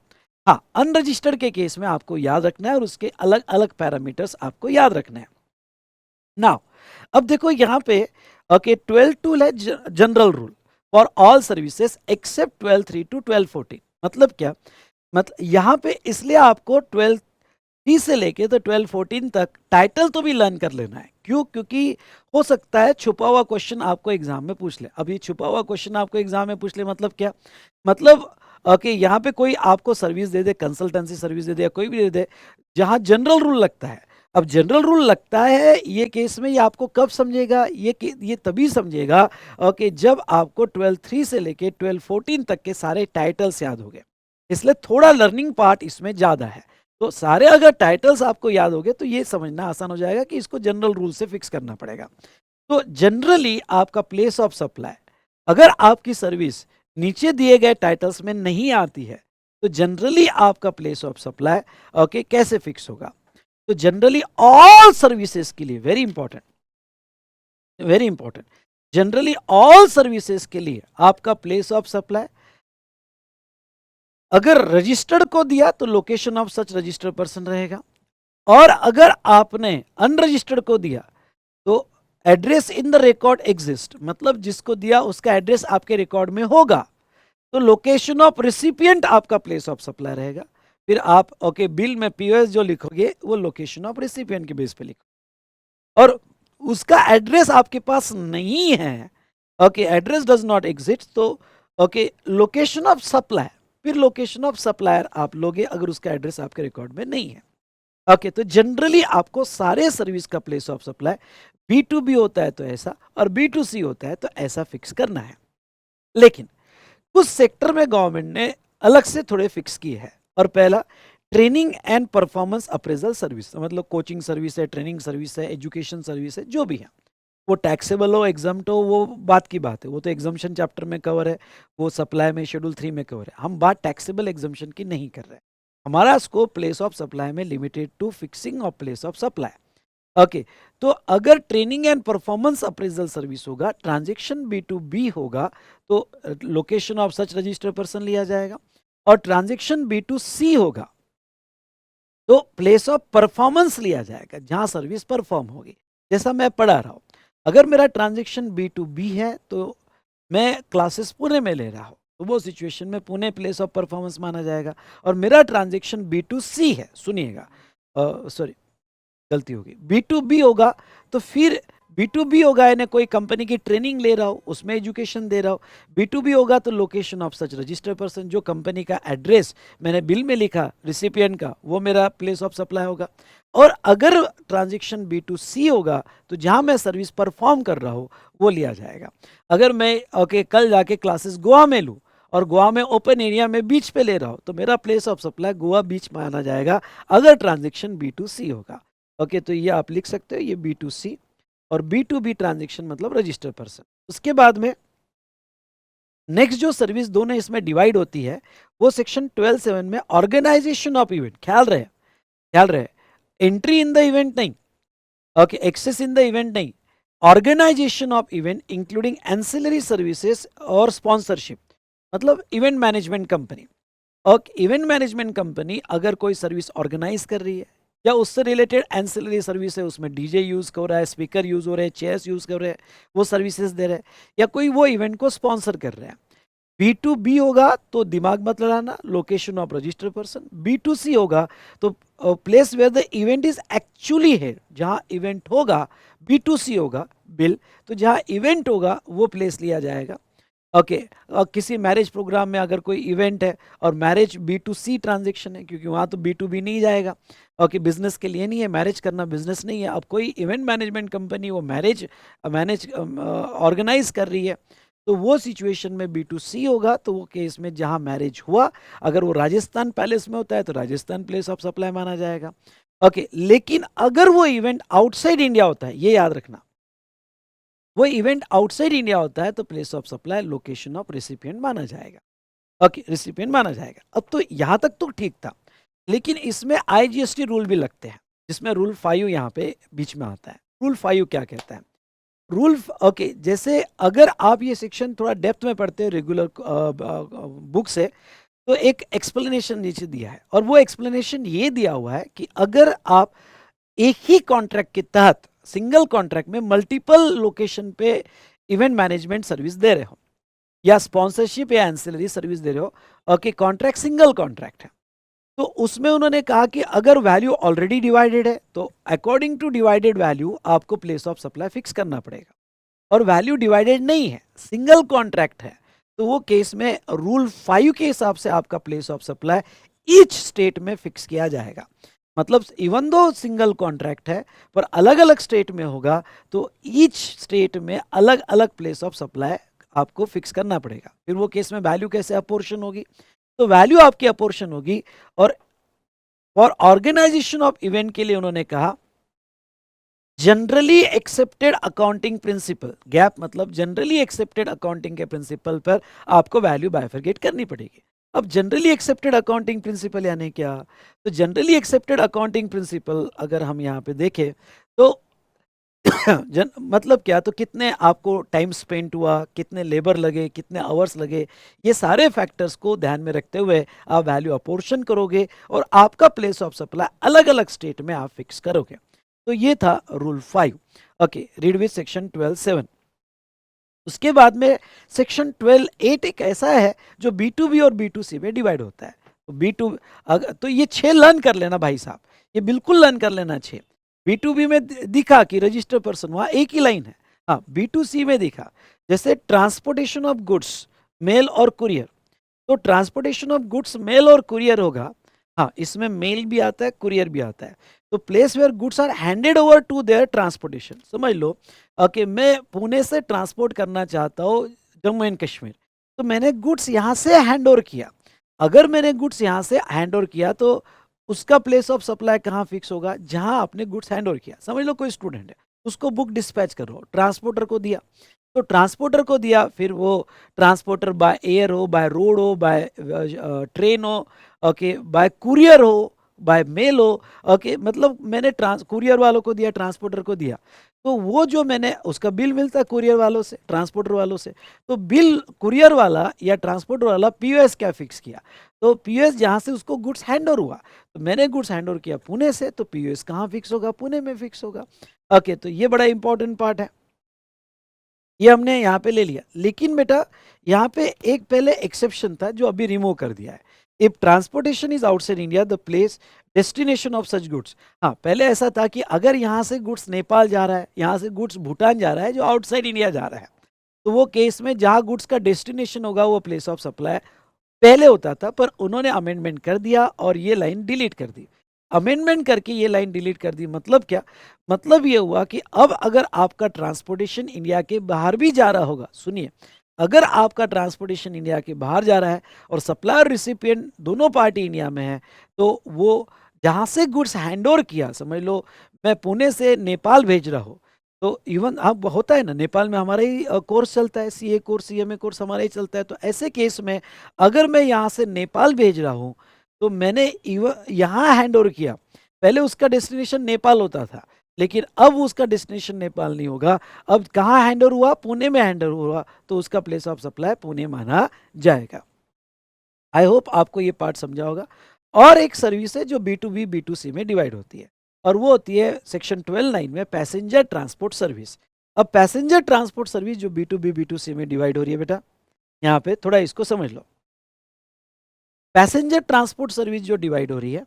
हाँ अनरजिस्टर्ड के केस में आपको याद रखना है और उसके अलग अलग पैरामीटर्स आपको याद रखने हैं। नाउ अब देखो यहाँ पे ओके 12(2) है general rule for all services except 12(3) to 12(14), मतलब क्या, मतलब यहाँ पे इसलिए आपको 12(3) से लेके तो 12(14) तक टाइटल तो भी लर्न कर लेना है। क्यों, क्योंकि हो सकता है छुपा हुआ क्वेश्चन आपको एग्जाम में पूछ ले। अब ये छुपा हुआ क्वेश्चन आपको एग्जाम में पूछ ले मतलब क्या, मतलब ओके यहाँ पे कोई आपको सर्विस दे दे, कंसल्टेंसी सर्विस दे दे या कोई भी दे दे, जहाँ जनरल रूल लगता है अब जनरल रूल लगता है ये केस में, ये आपको कब समझेगा, ये तभी समझेगा कि जब आपको 12-3 से लेके 12-14 तक के सारे टाइटल्स याद हो गए। इसलिए थोड़ा लर्निंग पार्ट इसमें ज़्यादा है। तो सारे अगर टाइटल्स आपको याद हो गए तो ये समझना आसान हो जाएगा कि इसको जनरल रूल से फिक्स करना पड़ेगा। तो जनरली आपका प्लेस ऑफ सप्लाई, अगर आपकी सर्विस नीचे दिए गए टाइटल्स में नहीं आती है, तो जनरली आपका प्लेस ऑफ सप्लाई ओके कैसे फिक्स होगा? तो जनरली ऑल सर्विसेज के लिए, very important, very important, generally all services के लिए आपका प्लेस ऑफ सप्लाई अगर रजिस्टर्ड को दिया तो location of such registered person रहेगा, और अगर आपने अनरजिस्टर्ड को दिया तो address in the record exist, मतलब जिसको दिया उसका एड्रेस आपके रिकॉर्ड में होगा, तो लोकेशन ऑफ रिसिपिएंट आपका प्लेस ऑफ सप्लाई रहेगा। फिर आप ओके बिल में पीओएस जो लिखोगे वो लोकेशन ऑफ रिसिपिएंट के बेस पे लिखो, और उसका एड्रेस आपके पास नहीं है, okay address does not exist, तो ओके लोकेशन ऑफ सप्लाई, फिर लोकेशन ऑफ सप्लायर आप लोगे अगर उसका एड्रेस आपके रिकॉर्ड में नहीं है। ओके तो जनरली आपको सारे सर्विस का प्लेस ऑफ सप्लाई B2B होता है तो ऐसा, और B2C होता है तो ऐसा फिक्स करना है। लेकिन कुछ सेक्टर में गवर्नमेंट ने अलग से थोड़े फिक्स किए हैं, और पहला training and performance appraisal service, मतलब कोचिंग सर्विस है, ट्रेनिंग सर्विस है, एजुकेशन सर्विस है, जो भी है, वो टैक्सेबल हो एग्जाम्प्ट हो वो बात की बात है, वो तो एग्जाम्पशन चैप्टर में कवर है, वो सप्लाई में शेड्यूल 3 में कवर है। हम बात टैक्सेबल एग्जाम्पशन की नहीं कर रहे हैं, हमारा स्कोप प्लेस ऑफ सप्लाई में limited to fixing of place of supply. Okay तो अगर training and performance appraisal service होगा, ट्रांजेक्शन B2B होगा, तो location of such registered person लिया जाएगा, और ट्रांजेक्शन B2C होगा तो प्लेस ऑफ परफॉर्मेंस लिया जाएगा, जहां सर्विस परफॉर्म होगी। जैसा मैं पढ़ा रहा हूं, अगर मेरा ट्रांजेक्शन B2B है तो मैं क्लासेस पुणे में ले रहा हूं, तो वो सिचुएशन में पुणे प्लेस ऑफ परफॉर्मेंस माना जाएगा। और मेरा ट्रांजेक्शन B2C है, सुनिएगा, सॉरी गलती होगी, B2B होगा, तो फिर B2B होगा यानी कोई कंपनी की ट्रेनिंग ले रहा हो उसमें एजुकेशन दे रहा हो। B2B होगा तो location of such registered person, जो कंपनी का एड्रेस मैंने बिल में लिखा रिसिपिएंट का, वो मेरा प्लेस ऑफ सप्लाई होगा। और अगर ट्रांजेक्शन B2C होगा तो जहां मैं सर्विस परफॉर्म कर रहा हूं वो लिया जाएगा। अगर मैं ओके कल जाके क्लासेस गोवा में लूँ और गोवा में ओपन एरिया में बीच पे ले रहा हूँ, तो मेरा प्लेस ऑफ सप्लाई गोवा बीच माना जाएगा अगर ट्रांजेक्शन B2C होगा। ओके तो ये आप लिख सकते हो, ये B2C, और B2B ट्रांजेक्शन मतलब रजिस्टर्ड पर्सन। उसके बाद में नेक्स्ट जो सर्विस दोनों इसमें डिवाइड होती है वो सेक्शन 12(7) में ऑर्गेनाइजेशन ऑफ इवेंट, ख्याल रहे, एंट्री इन द इवेंट नहीं, okay access in the event नहीं, organisation of event including ancillary services और स्पॉन्सरशिप, मतलब इवेंट मैनेजमेंट कंपनी। और इवेंट मैनेजमेंट कंपनी अगर कोई सर्विस ऑर्गेनाइज कर रही है या उससे रिलेटेड एंसिलरी सर्विस है, उसमें डीजे यूज कर रहा है, स्पीकर यूज हो रहे हैं, चेयर्स यूज कर रहे हैं, वो सर्विसेज दे रहे हैं, या कोई वो इवेंट को स्पॉन्सर कर रहे हैं। B2B होगा तो दिमाग मत लड़ाना, location of registered person. B2C होगा तो place where the event is actually है, जहां इवेंट होगा। B2C होगा बिल, तो जहां इवेंट होगा वो प्लेस लिया जाएगा। ओके किसी मैरिज प्रोग्राम में अगर कोई इवेंट है और मैरिज B2C ट्रांजेक्शन है, क्योंकि वहाँ तो B2B नहीं जाएगा, ओके बिजनेस के लिए नहीं है, मैरिज करना बिजनेस नहीं है। अब कोई इवेंट मैनेजमेंट कंपनी वो मैरिज ऑर्गेनाइज कर रही है, तो वो सिचुएशन में B2C होगा, तो वो केस में जहाँ मैरिज हुआ, अगर वो राजस्थान पैलेस में होता है तो राजस्थान प्लेस ऑफ सप्लाई माना जाएगा। ओके लेकिन अगर वो इवेंट आउटसाइड इंडिया होता है, ये याद रखना, वो इवेंट आउटसाइड इंडिया होता है तो place of supply location of recipient माना जाएगा। ओके रिसिपिएंट माना जाएगा। अब तो यहां तक तो ठीक था, लेकिन इसमें IGST रूल भी लगते हैं, जिसमें रूल 5 यहाँ पे बीच में आता है। रूल 5 क्या कहता है? रूल ओके जैसे अगर आप ये सेक्शन थोड़ा डेप्थ में पढ़ते हैं रेगुलर बुक से, तो एक एक्सप्लेनेशन नीचे दिया है, और वो एक्सप्लेनेशन ये दिया हुआ है कि अगर आप एक ही कॉन्ट्रैक्ट के तहत सिंगल कॉन्ट्रैक्ट में मल्टीपल लोकेशन पे इवेंट मैनेजमेंट सर्विस दे रहे हो या स्पॉन्सरशिप या एंसिलरी सर्विस दे रहे हो, ओके कॉन्ट्रैक्ट सिंगल कॉन्ट्रैक्ट है, तो उसमें उन्होंने कहा कि अगर वैल्यू ऑलरेडी डिवाइडेड है तो अकॉर्डिंग टू डिवाइडेड वैल्यू आपको प्लेस ऑफ सप्लाई फिक्स करना पड़ेगा, और वैल्यू डिवाइडेड नहीं है, सिंगल कॉन्ट्रैक्ट है, तो वो केस में रूल 5 के हिसाब से आपका place of supply each state में फिक्स किया जाएगा। मतलब इवन दो सिंगल कॉन्ट्रैक्ट है पर अलग अलग स्टेट में होगा, तो ईच स्टेट में अलग अलग प्लेस ऑफ सप्लाई आपको फिक्स करना पड़ेगा। फिर वो केस में वैल्यू कैसे अपोर्शन होगी, तो वैल्यू आपकी अपोर्शन होगी। और फॉर ऑर्गेनाइजेशन ऑफ इवेंट के लिए उन्होंने कहा generally accepted accounting principle, gap मतलब जनरली एक्सेप्टेड अकाउंटिंग के प्रिंसिपल पर आपको वैल्यू बाइफरगेट करनी पड़ेगी। अब जनरली एक्सेप्टेड अकाउंटिंग प्रिंसिपल यानी क्या, तो जनरली एक्सेप्टेड अकाउंटिंग प्रिंसिपल अगर हम यहाँ पे देखें तो मतलब क्या, तो कितने आपको टाइम स्पेंड हुआ, कितने लेबर लगे, कितने आवर्स लगे, ये सारे फैक्टर्स को ध्यान में रखते हुए आप वैल्यू अपोर्शन करोगे और आपका प्लेस ऑफ सप्लाई अलग अलग स्टेट में आप फिक्स करोगे। तो ये था rule 5। Okay, read with section 12(7). उसके बाद में सेक्शन 12(8) एक ऐसा है जो B2B और B2C में डिवाइड होता है। तो B2 तो ये 6 लर्न कर लेना भाई साहब, ये बिल्कुल लर्न कर लेना 6। B2B में दिखा कि रजिस्टर पर्सन, वहां एक ही लाइन है। हाँ, B2C में दिखा जैसे ट्रांसपोर्टेशन ऑफ गुड्स मेल और कुरियर, तो ट्रांसपोर्टेशन ऑफ गुड्स मेल और कुरियर होगा। हाँ, इसमें मेल भी आता है, कुरियर भी आता है। तो place where goods are handed over to their transportation, समझ लो। ओके, मैं पुणे से ट्रांसपोर्ट करना चाहता हूँ जम्मू एंड कश्मीर, तो मैंने गुड्स यहाँ से हैंड ओवर किया। अगर मैंने गुड्स यहाँ से हैंड ओवर किया तो उसका प्लेस ऑफ सप्लाई कहाँ फिक्स होगा, जहाँ आपने गुड्स हैंड ओवर किया। समझ लो कोई स्टूडेंट है, उसको बुक डिस्पैच करो, ट्रांसपोर्टर को दिया, तो ट्रांसपोर्टर को दिया, फिर वो ट्रांसपोर्टर बाय एयर हो, बाय रोड हो, बाय ट्रेन हो, ओके, बाय कुरियर हो, बाय मेल हो। ओके, मतलब मैंने कुरियर वालों को दिया, ट्रांसपोर्टर को दिया, तो वो जो मैंने उसका बिल मिलता है कुरियर वालों से, ट्रांसपोर्टर वालों से। तो बिल कुरियर वाला या ट्रांसपोर्टर वाला पीओएस क्या फिक्स किया, तो पीओएस जहाँ से उसको गुड्स हैंड ओवर हुआ, तो मैंने गुड्स हैंड ओवर किया पुणे से, तो पीओएस कहाँ फिक्स होगा, पुणे में फिक्स होगा। ओके, तो ये बड़ा इंपॉर्टेंट पार्ट है, ये हमने यहाँ पे ले लिया। लेकिन बेटा यहाँ पे एक पहले एक्सेप्शन था जो अभी रिमूव कर दिया है। If transportation is outside India the place destination of such goods. हाँ, पहले ऐसा था कि अगर यहाँ से गुड्स नेपाल जा रहा है, यहाँ से गुड्स भूटान जा रहा है, जो आउटसाइड इंडिया जा रहा है, तो वो केस में जहाँ गुड्स का डेस्टिनेशन होगा वो प्लेस ऑफ सप्लाई पहले होता था, पर उन्होंने अमेंडमेंट कर दिया और ये लाइन डिलीट कर दी। अमेंडमेंट करके ये लाइन डिलीट कर दी, मतलब क्या, मतलब ये हुआ कि अब अगर आपका ट्रांसपोर्टेशन इंडिया के बाहर भी जा रहा होगा, सुनिए, अगर आपका ट्रांसपोर्टेशन इंडिया के बाहर जा रहा है और सप्लायर रिसिपिएंट दोनों पार्टी इंडिया में है, तो वो जहाँ से गुड्स हैंड ओवर किया, समझ लो मैं पुणे से नेपाल भेज रहा हूँ, तो इवन अब होता है ना, नेपाल में हमारा ही कोर्स चलता है, सीए कोर्स, सीएमए कोर्स हमारा ही चलता है। तो ऐसे केस में अगर मैं यहाँ से नेपाल भेज रहा हूँ, तो मैंने यहाँ हैंड ओवर किया, पहले उसका डेस्टिनेशन नेपाल होता था, लेकिन अब उसका डेस्टिनेशन नेपाल नहीं होगा, अब कहाँ हैंड ओवर हुआ, पुणे में हैंड ओवर हुआ, तो उसका प्लेस ऑफ सप्लाई पुणे माना जाएगा। आई होप आपको ये पार्ट समझा होगा। और एक सर्विस है जो B2B B2C में डिवाइड होती है, और वो होती है सेक्शन 12(9) में पैसेंजर ट्रांसपोर्ट सर्विस। अब पैसेंजर ट्रांसपोर्ट सर्विस जो B2B B2C में डिवाइड हो रही है बेटा, यहाँ पे थोड़ा इसको समझ लो। पैसेंजर ट्रांसपोर्ट सर्विस जो डिवाइड हो रही है,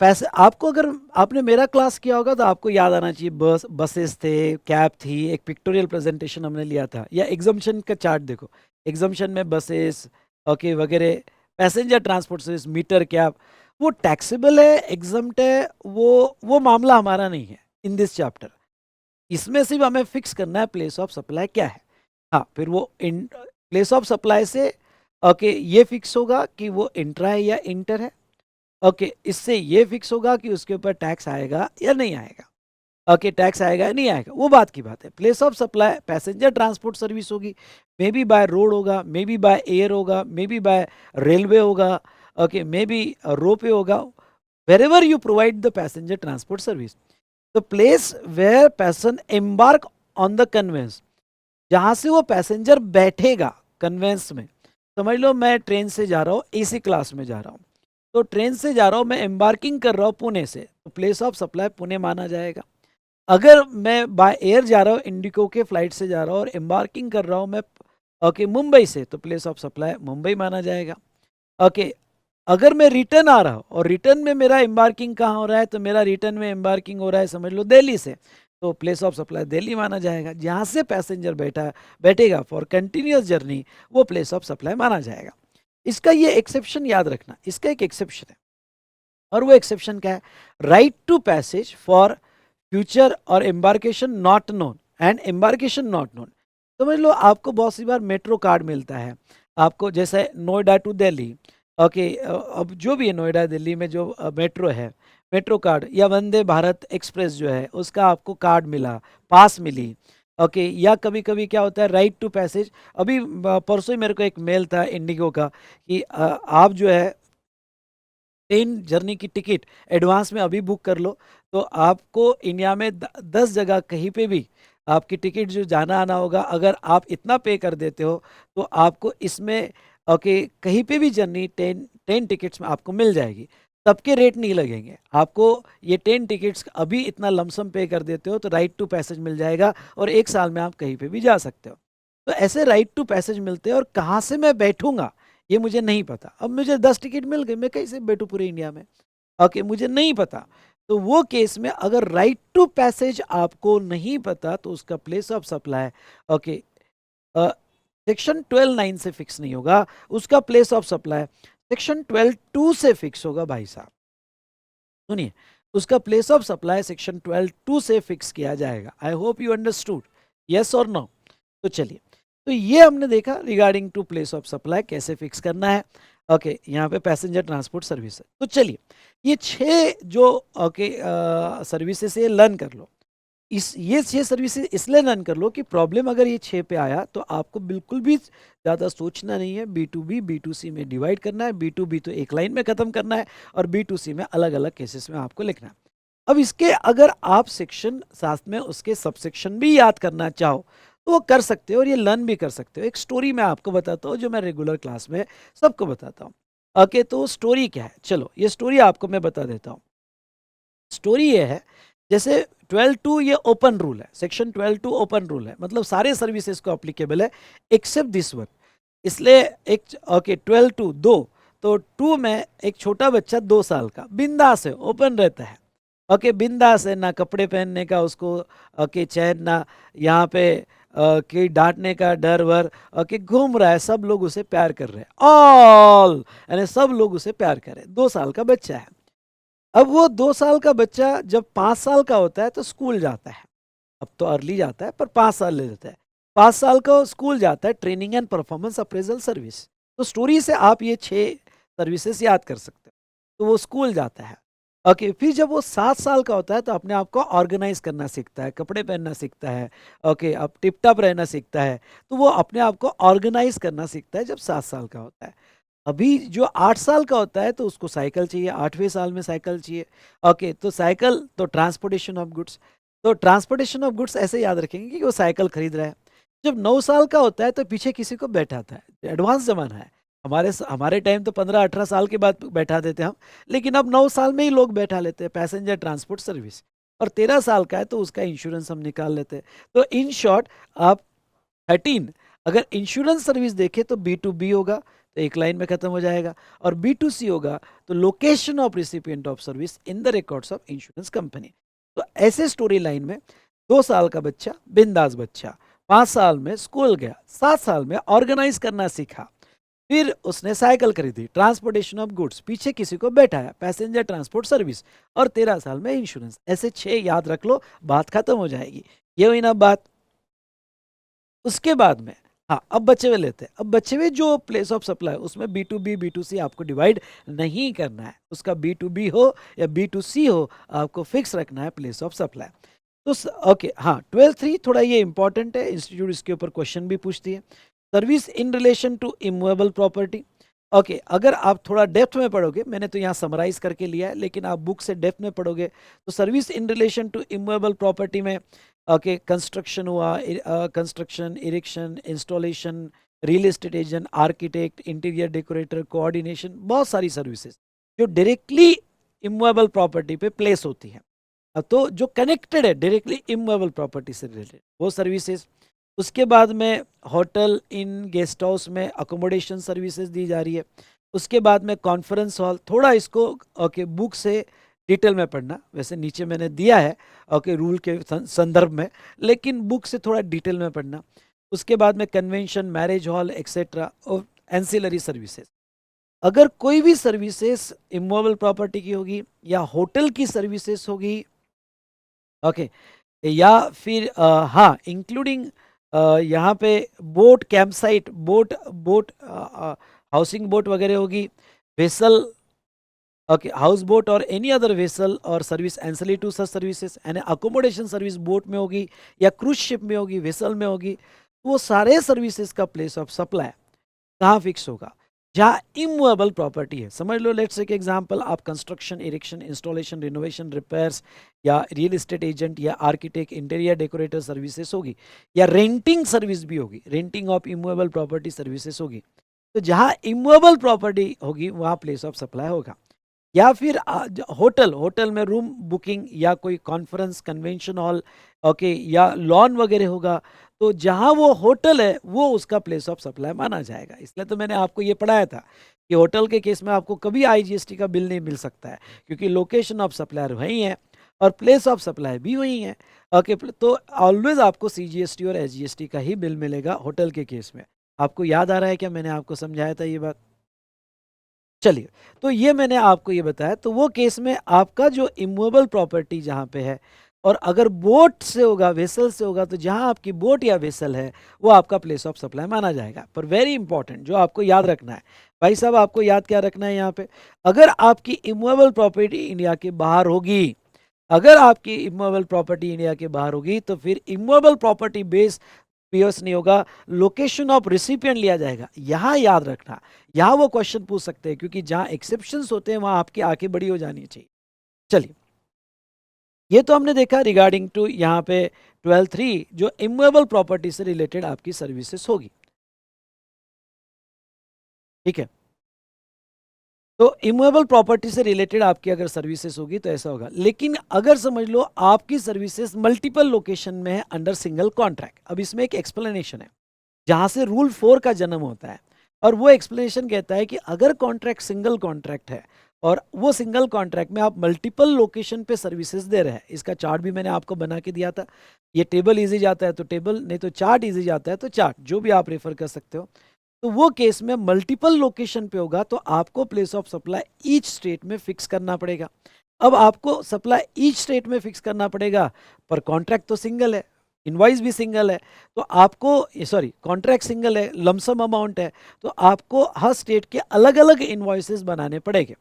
पैसे आपको, अगर आपने मेरा क्लास किया होगा तो आपको याद आना चाहिए, बसेस थे, कैब थी, एक पिक्टोरियल प्रेजेंटेशन हमने लिया था, या एग्जाम्शन का चार्ट देखो, एग्जाम्शन में बसेस ओके वगैरह, passenger transport service, meter cab, वो टैक्सेबल है, एग्जम्प्ट है, वो मामला हमारा नहीं है इन दिस चैप्टर। इसमें सिर्फ हमें फिक्स करना है प्लेस ऑफ सप्लाई क्या है। हाँ, फिर वो प्लेस ऑफ सप्लाई से ओके ये फिक्स होगा कि वो इंट्रा है या इंटर है। ओके, इससे ये फिक्स होगा कि उसके ऊपर टैक्स आएगा या नहीं आएगा। ओके, टैक्स आएगा या नहीं आएगा, वो बात की बात है। Place of supply passenger transport service होगी, मे बी बाय रोड होगा, मे बी बाय एयर होगा, मे बी बाय रेलवे होगा, ओके, मे बी रोपवे होगा, wherever you provide the passenger transport service, the place where person embark on the conveyance, जहाँ से वो passenger बैठेगा convince में। समझ लो मैं ट्रेन से जा रहा हूँ, एसी क्लास में जा रहा हूँ, तो ट्रेन से जा रहा हूँ, मैं एम्बार्किंग कर रहा हूँ पुणे से, तो प्लेस ऑफ सप्लाई पुणे माना जाएगा। अगर मैं बाय एयर जा रहा हूँ, इंडिगो के फ्लाइट से जा रहा हूँ और एम्बार्किंग कर रहा हूँ मैं ओके मुंबई से, तो प्लेस ऑफ सप्लाई मुंबई माना जाएगा। ओके, अगर मैं रिटर्न आ रहा हूँ और रिटर्न में मेरा एम्बार्किंग कहाँ हो रहा है, तो मेरा रिटर्न में एम्बार्किंग हो रहा है समझ लो दिल्ली से, तो प्लेस ऑफ सप्लाई दिल्ली माना जाएगा। जहाँ से पैसेंजर बैठेगा फॉर कंटिन्यूअस जर्नी, वो प्लेस ऑफ सप्लाई माना जाएगा। इसका ये एक्सेप्शन याद रखना, इसका एक एक्सेप्शन है। और वो एक्सेप्शन क्या है? Right to passage for future और embarkation not known and embarkation not known. समझ लो आपको बहुत सी बार मेट्रो कार्ड मिलता है आपको, जैसे नोएडा टू दिल्ली, ओके, अब जो भी है नोएडा दिल्ली में जो मेट्रो है, मेट्रो कार्ड या वंदे भारत एक्सप्रेस जो है उसका आपको कार्ड मिला, पास मिली, ओके। या कभी कभी क्या होता है राइट टू पैसेज, अभी परसों ही मेरे को एक मेल था इंडिगो का कि आप जो है ट्रेन जर्नी की टिकट एडवांस में अभी बुक कर लो, तो आपको इंडिया में 10 जगह कहीं पे भी आपकी टिकट जो जाना आना होगा, अगर आप इतना पे कर देते हो तो आपको इसमें, ओके, कहीं पे भी जर्नी ट्रेन ट्रेन टिकट्स में आपको मिल जाएगी। सबके रेट नहीं लगेंगे आपको, ये ट्रेन टिकट्स अभी इतना लमसम पे कर देते हो तो राइट टू पैसेज मिल जाएगा और 1 साल में आप कहीं पे भी जा सकते हो। तो ऐसे राइट टू पैसेज मिलते हैं, और कहाँ से मैं बैठूंगा ये मुझे नहीं पता। अब मुझे 10 टिकट मिल गई, मैं कैसे बैठूं पूरे इंडिया में? ओके, मुझे नहीं पता। तो वो केस में अगर राइट टू पैसेज आपको नहीं पता तो उसका place of supply, okay, section 12(9) से फिक्स नहीं होगा, उसका प्लेस ऑफ सप्लाई सेक्शन 12(2) से फिक्स होगा भाई साहब। सुनिए, उसका प्लेस ऑफ सप्लाई सेक्शन 12(2) से फिक्स किया जाएगा। I hope you understood, yes और नो? तो चलिए, तो ये हमने देखा regarding to place of supply कैसे फिक्स करना है। ओके, यहाँ पे पैसेंजर ट्रांसपोर्ट सर्विस है। तो चलिए, ये 6 जो ओके सर्विसेज ये लर्न कर लो। इस ये 6 सर्विसेज इसलिए लर्न कर लो कि प्रॉब्लम अगर ये 6 पे आया तो आपको बिल्कुल भी ज़्यादा सोचना नहीं है। B2B B2C में डिवाइड करना है, B2B तो एक लाइन में ख़त्म करना है और B2C में अलग अलग केसेस में आपको लिखना है। अब इसके अगर आप सेक्शन साथ में उसके सबसेक्शन भी याद करना चाहो तो वो कर सकते हो, और ये लर्न भी कर सकते हो। एक स्टोरी मैं आपको बताता हूँ जो मैं रेगुलर क्लास में सबको बताता हूँ। ओके, तो स्टोरी क्या है, चलो ये स्टोरी आपको मैं बता देता हूँ। स्टोरी ये है, जैसे 12(2) ये ओपन रूल है, सेक्शन 12(2) ओपन रूल है, मतलब सारे सर्विसेज को अप्लीकेबल है एक्सेप्ट दिस वन। इसलिए एक ओके 12(2) 2, तो 2 में एक छोटा बच्चा 2 साल का बिंदास है, ओपन रहता है, ओके, बिंदास है, ना कपड़े पहनने का उसको ओके चैन, ना यहाँ पे कि डांटने का डर वर, ओके, घूम रहा है, सब लोग उसे प्यार कर रहे हैं, ऑल यानी सब लोग उसे प्यार कर रहे हैं। 2 साल का बच्चा है। अब वो 2 साल का बच्चा जब 5 साल का होता है तो स्कूल जाता है। अब तो अर्ली जाता है पर 5 साल ले लेता है। 5 साल का स्कूल जाता है, training and performance appraisal service. तो स्टोरी से आप ये 6 सर्विसेज याद कर सकते हो। तो वो स्कूल जाता है, ओके, फिर जब वो 7 साल का होता है तो अपने आप को ऑर्गेनाइज करना सीखता है, कपड़े पहनना सीखता है, ओके, अब टिप टॉप रहना सीखता है। तो वो अपने आप को ऑर्गेनाइज करना सीखता है जब 7 साल का होता है। अभी जो 8 साल का होता है तो उसको साइकिल चाहिए, 8वें साल में साइकिल चाहिए, ओके, तो साइकिल तो ट्रांसपोर्टेशन ऑफ गुड्स। तो ट्रांसपोर्टेशन ऑफ गुड्स ऐसे याद रखेंगे कि वो साइकिल खरीद रहा है। जब 9 साल का होता है तो पीछे किसी को बैठाता है, एडवांस जमाना है। हमारे टाइम तो 15-18 साल के बाद बैठा देते हम, लेकिन अब 9 साल में ही लोग बैठा लेते हैं पैसेंजर ट्रांसपोर्ट सर्विस। और 13 साल का है तो उसका इंश्योरेंस हम निकाल लेते हैं। तो इन शॉर्ट आप 13, अगर इंश्योरेंस सर्विस देखें तो B2B होगा, तो एक लाइन में खत्म हो जाएगा, और B2C होगा तो location of recipient of service in the records of insurance company. तो ऐसे स्टोरी लाइन में 2 साल का बच्चा बिंदास बच्चा, 5 साल में स्कूल गया, 7 साल में ऑर्गेनाइज करना सीखा, फिर उसने साइकिल खरीदी, ट्रांसपोर्टेशन ऑफ गुड्स, पीछे किसी को बैठाया, पैसेंजर ट्रांसपोर्ट सर्विस, और 13 साल में इंश्योरेंस। ऐसे 6 याद रख लो, बात खत्म हो जाएगी। ये हुई ना बात। उसके बाद में, हाँ, अब बचे हुए लेते हैं। अब बचे हुए जो प्लेस ऑफ सप्लाई उसमें B2B B2C आपको डिवाइड नहीं करना है, उसका B2B हो या B2C हो, आपको फिक्स रखना है प्लेस ऑफ सप्लाई। तो ओके, हाँ, 12(3) थोड़ा ये इंपॉर्टेंट है, इंस्टीट्यूट इसके ऊपर क्वेश्चन भी पूछती है। Service in relation to immovable property. Okay, अगर आप थोड़ा डेप्थ में पढ़ोगे, मैंने तो यहाँ समराइज करके लिया है, लेकिन आप बुक से डेप्थ में पढ़ोगे तो service in relation to immovable property में, ओके, कंस्ट्रक्शन हुआ, construction, erection, installation, real estate agent, architect, interior decorator, coordination, बहुत सारी सर्विसेज जो डायरेक्टली इमूवेबल प्रॉपर्टी पे प्लेस होती हैं। तो जो कनेक्टेड है डायरेक्टली इमूवेबल प्रॉपर्टी से रिलेटेड वो सर्विसेज। उसके बाद में होटल इन गेस्ट हाउस में अकोमोडेशन सर्विसेज दी जा रही है। उसके बाद में कॉन्फ्रेंस हॉल, थोड़ा इसको ओके बुक से डिटेल में पढ़ना, वैसे नीचे मैंने दिया है ओके रूल के संदर्भ में, लेकिन बुक से थोड़ा डिटेल में पढ़ना। उसके बाद में कन्वेंशन, मैरिज हॉल एक्सेट्रा और एंसिलरी सर्विसेज। अगर कोई भी सर्विसेज इमूवेबल प्रॉपर्टी की होगी या होटल की सर्विसेज होगी, ओके, या फिर हाँ इंक्लूडिंग यहाँ पे boat camp site, boat boat housing boat वगैरह होगी, वेसल, ओके, हाउस बोट और एनी अदर वेसल और service ancillary to such services, यानी अकोमोडेशन सर्विस बोट में होगी या क्रूज शिप में होगी, वेसल में होगी, तो वो सारे सर्विसेज का प्लेस ऑफ सप्लाई कहाँ फिक्स होगा? जहाँ इमूवेबल प्रॉपर्टी है। समझ लो, लेट्स टेक एग्जांपल, आप construction, erection, installation, renovation, repairs या रियल एस्टेट एजेंट या आर्किटेक्ट, इंटीरियर डेकोरेटर सर्विसेज होगी, या रेंटिंग सर्विस भी होगी, renting of immovable property services होगी। तो जहाँ इमूवेबल प्रॉपर्टी होगी वहाँ प्लेस ऑफ सप्लाई होगा। या फिर होटल, होटल में रूम बुकिंग या कोई कॉन्फ्रेंस, कन्वेंशन हॉल, ओके, या लॉन वगैरह होगा, तो जहां वो होटल है वो उसका प्लेस ऑफ सप्लाई माना जाएगा। इसलिए तो मैंने आपको ये पढ़ाया था कि होटल के केस में आपको कभी आईजीएसटी का बिल नहीं मिल सकता है, क्योंकि लोकेशन ऑफ सप्लायर वही है और प्लेस ऑफ सप्लाई भी वही है। ओके, तो ऑलवेज आपको सीजीएसटी और एसजीएसटी का ही बिल मिलेगा होटल के केस में। आपको याद आ रहा है क्या, मैंने आपको समझाया था ये बात? चलिए, तो ये मैंने आपको ये बताया। तो वो केस में आपका जो इमूवेबल प्रॉपर्टी जहाँ पे है, और अगर बोट से होगा, वेसल से होगा, तो जहाँ आपकी बोट या वेसल है वो आपका प्लेस ऑफ सप्लाई माना जाएगा। पर वेरी इंपॉर्टेंट जो आपको याद रखना है भाई साहब, आपको याद क्या रखना है यहाँ पे, अगर आपकी इमूवेबल प्रॉपर्टी इंडिया के बाहर होगी, अगर आपकी इमूवेबल प्रॉपर्टी इंडिया के बाहर होगी, तो फिर इमूवेबल प्रॉपर्टी बेस पीओएस नहीं होगा, लोकेशन ऑफ रिसिपिएंट लिया जाएगा। यहां याद रखना, यहां वो क्वेश्चन पूछ सकते हैं, क्योंकि जहां एक्सेप्शंस होते हैं वहां आपकी आंखें बड़ी हो जानी चाहिए। चलिए, ये तो हमने देखा रिगार्डिंग टू यहाँ पे 12.3 जो इमूवेबल प्रॉपर्टी से रिलेटेड आपकी सर्विसेज होगी। ठीक है, तो इमूवेबल प्रॉपर्टी से रिलेटेड आपकी अगर सर्विसेज होगी तो ऐसा होगा। लेकिन अगर समझ लो आपकी सर्विसेज मल्टीपल लोकेशन में है अंडर सिंगल कॉन्ट्रैक्ट, अब इसमें एक एक्सप्लेनेशन है जहां से रूल 4 का जन्म होता है, और वो एक्सप्लेनेशन कहता है कि अगर कॉन्ट्रैक्ट सिंगल कॉन्ट्रैक्ट है और वो सिंगल कॉन्ट्रैक्ट में आप मल्टीपल लोकेशन पे सर्विसेज दे रहे हैं, इसका चार्ट भी मैंने आपको बना के दिया था। ये टेबल इजी जाता है तो टेबल, नहीं तो चार्ट इजी जाता है तो चार्ट, जो भी आप रेफर कर सकते हो। तो वो केस में मल्टीपल लोकेशन पे होगा तो आपको place of supply each state में फिक्स करना पड़ेगा। अब आपको सप्लाई ईच स्टेट में फिक्स करना पड़ेगा, पर कॉन्ट्रैक्ट तो सिंगल है, इनवॉइस भी सिंगल है, तो आपको, सॉरी, कॉन्ट्रैक्ट सिंगल है, लमसम अमाउंट है, तो आपको हर स्टेट के अलग अलग इनवॉइसेस बनाने पड़ेंगे,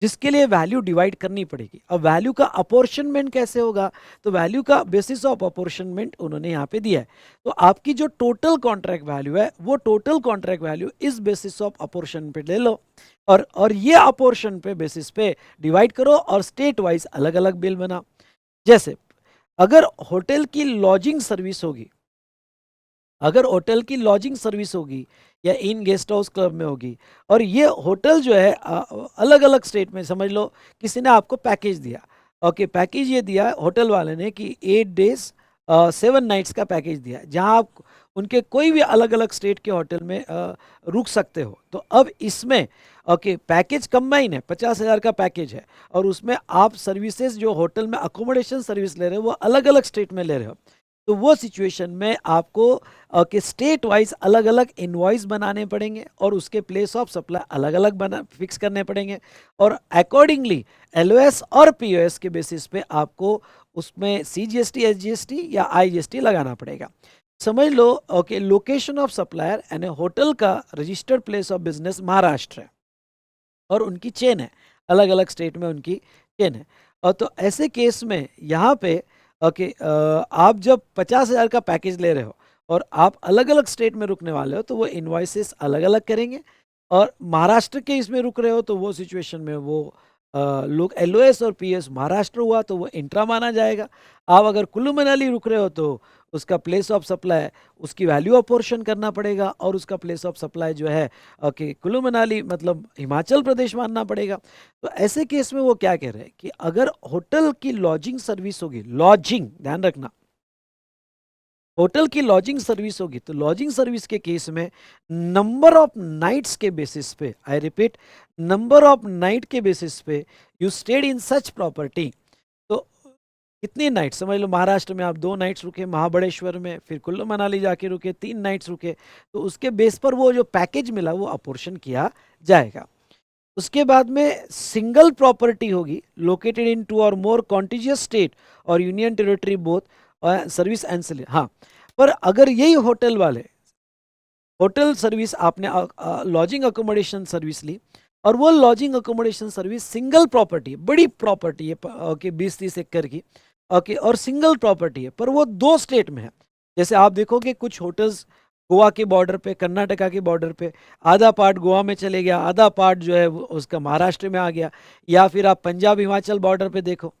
जिसके लिए वैल्यू डिवाइड करनी पड़ेगी। अब वैल्यू का अपोर्शनमेंट कैसे होगा, तो वैल्यू का बेसिस ऑफ अपोर्शनमेंट उन्होंने यहाँ पे दिया है। तो आपकी जो टोटल कॉन्ट्रैक्ट वैल्यू है वो टोटल कॉन्ट्रैक्ट वैल्यू इस बेसिस ऑफ अपोर्शन पे ले लो, और ये अपोर्शन पे बेसिस पे डिवाइड करो और स्टेट वाइज अलग अलग बिल बना। जैसे अगर होटल की लॉजिंग सर्विस होगी, अगर होटल की लॉजिंग सर्विस होगी या इन गेस्ट हाउस क्लब में होगी, और ये होटल जो है अलग अलग स्टेट में, समझ लो किसी ने आपको पैकेज दिया, ओके, पैकेज ये दिया होटल वाले ने कि 8 days 7 nights का पैकेज दिया, जहां आप उनके कोई भी अलग अलग स्टेट के होटल में रुक सकते हो। तो अब इसमें ओके, पैकेज कंबाइन है, 50,000 का पैकेज है, और उसमें आप सर्विसेज जो होटल में अकोमोडेशन सर्विस ले रहे हो वो अलग अलग स्टेट में ले रहे हो। तो वो सिचुएशन में आपको कि स्टेट वाइज अलग अलग इनवॉइस बनाने पड़ेंगे और उसके प्लेस ऑफ सप्लाई अलग अलग बना फिक्स करने पड़ेंगे, और अकॉर्डिंगली एलओएस और पीओएस के बेसिस पे आपको उसमें सीजीएसटी, एसजीएसटी या आईजीएसटी लगाना पड़ेगा। समझ लो, ओके, लोकेशन ऑफ सप्लायर यानी होटल का registered place of business Maharashtra है और उनकी चेन है, अलग अलग स्टेट में उनकी चेन है। और तो ऐसे केस में यहाँ पे ओके, आप जब 50,000 का पैकेज ले रहे हो और आप अलग अलग स्टेट में रुकने वाले हो, तो वो इन्वाइसेस अलग अलग करेंगे, और महाराष्ट्र के इसमें रुक रहे हो तो वो सिचुएशन में वो लोग एलओएस और पीएस महाराष्ट्र हुआ तो वो इंट्रा माना जाएगा। आप अगर कुल्लू मनाली रुक रहे हो तो उसका प्लेस ऑफ सप्लाई, उसकी वैल्यू अपोर्शन करना पड़ेगा, और उसका प्लेस ऑफ सप्लाई जो है ओके कुल्लू मनाली मतलब हिमाचल प्रदेश मानना पड़ेगा। तो ऐसे केस में वो क्या कह रहे हैं कि अगर होटल की लॉजिंग सर्विस होगी, लॉजिंग ध्यान रखना, होटल की लॉजिंग सर्विस होगी, तो लॉजिंग सर्विस के केस में नंबर ऑफ नाइट्स के बेसिस पे, I repeat, number of night के बेसिस पे you stayed in such property. तो कितनी नाइट, समझ लो महाराष्ट्र में आप 2 नाइट्स रुके, महाबलेश्वर में, फिर कुल्लू मनाली जाके रुके 3 नाइट्स रुके, तो उसके बेस पर वो जो पैकेज मिला वो अपोर्शन किया जाएगा। उसके बाद में सिंगल प्रॉपर्टी होगी लोकेटेड इन टू और मोर कॉन्टिजियस स्टेट और union territory both service and हाँ, पर अगर यही होटल वाले होटल सर्विस आपने लॉजिंग अकोमोडेशन सर्विस ली और वो lodging accommodation service single property है, बड़ी प्रॉपर्टी है, ओके 20-30 एकड़ की, ओके, और सिंगल प्रॉपर्टी है, पर वो 2 स्टेट में है। जैसे आप देखोगे कुछ होटल्स गोवा के बॉर्डर पे, कर्नाटका के बॉर्डर पे, आधा पार्ट गोवा में चले गया, आधा पार्ट जो है उसका महाराष्ट्र में आ गया, या फिर आप पंजाब हिमाचल बॉर्डर पे देखो,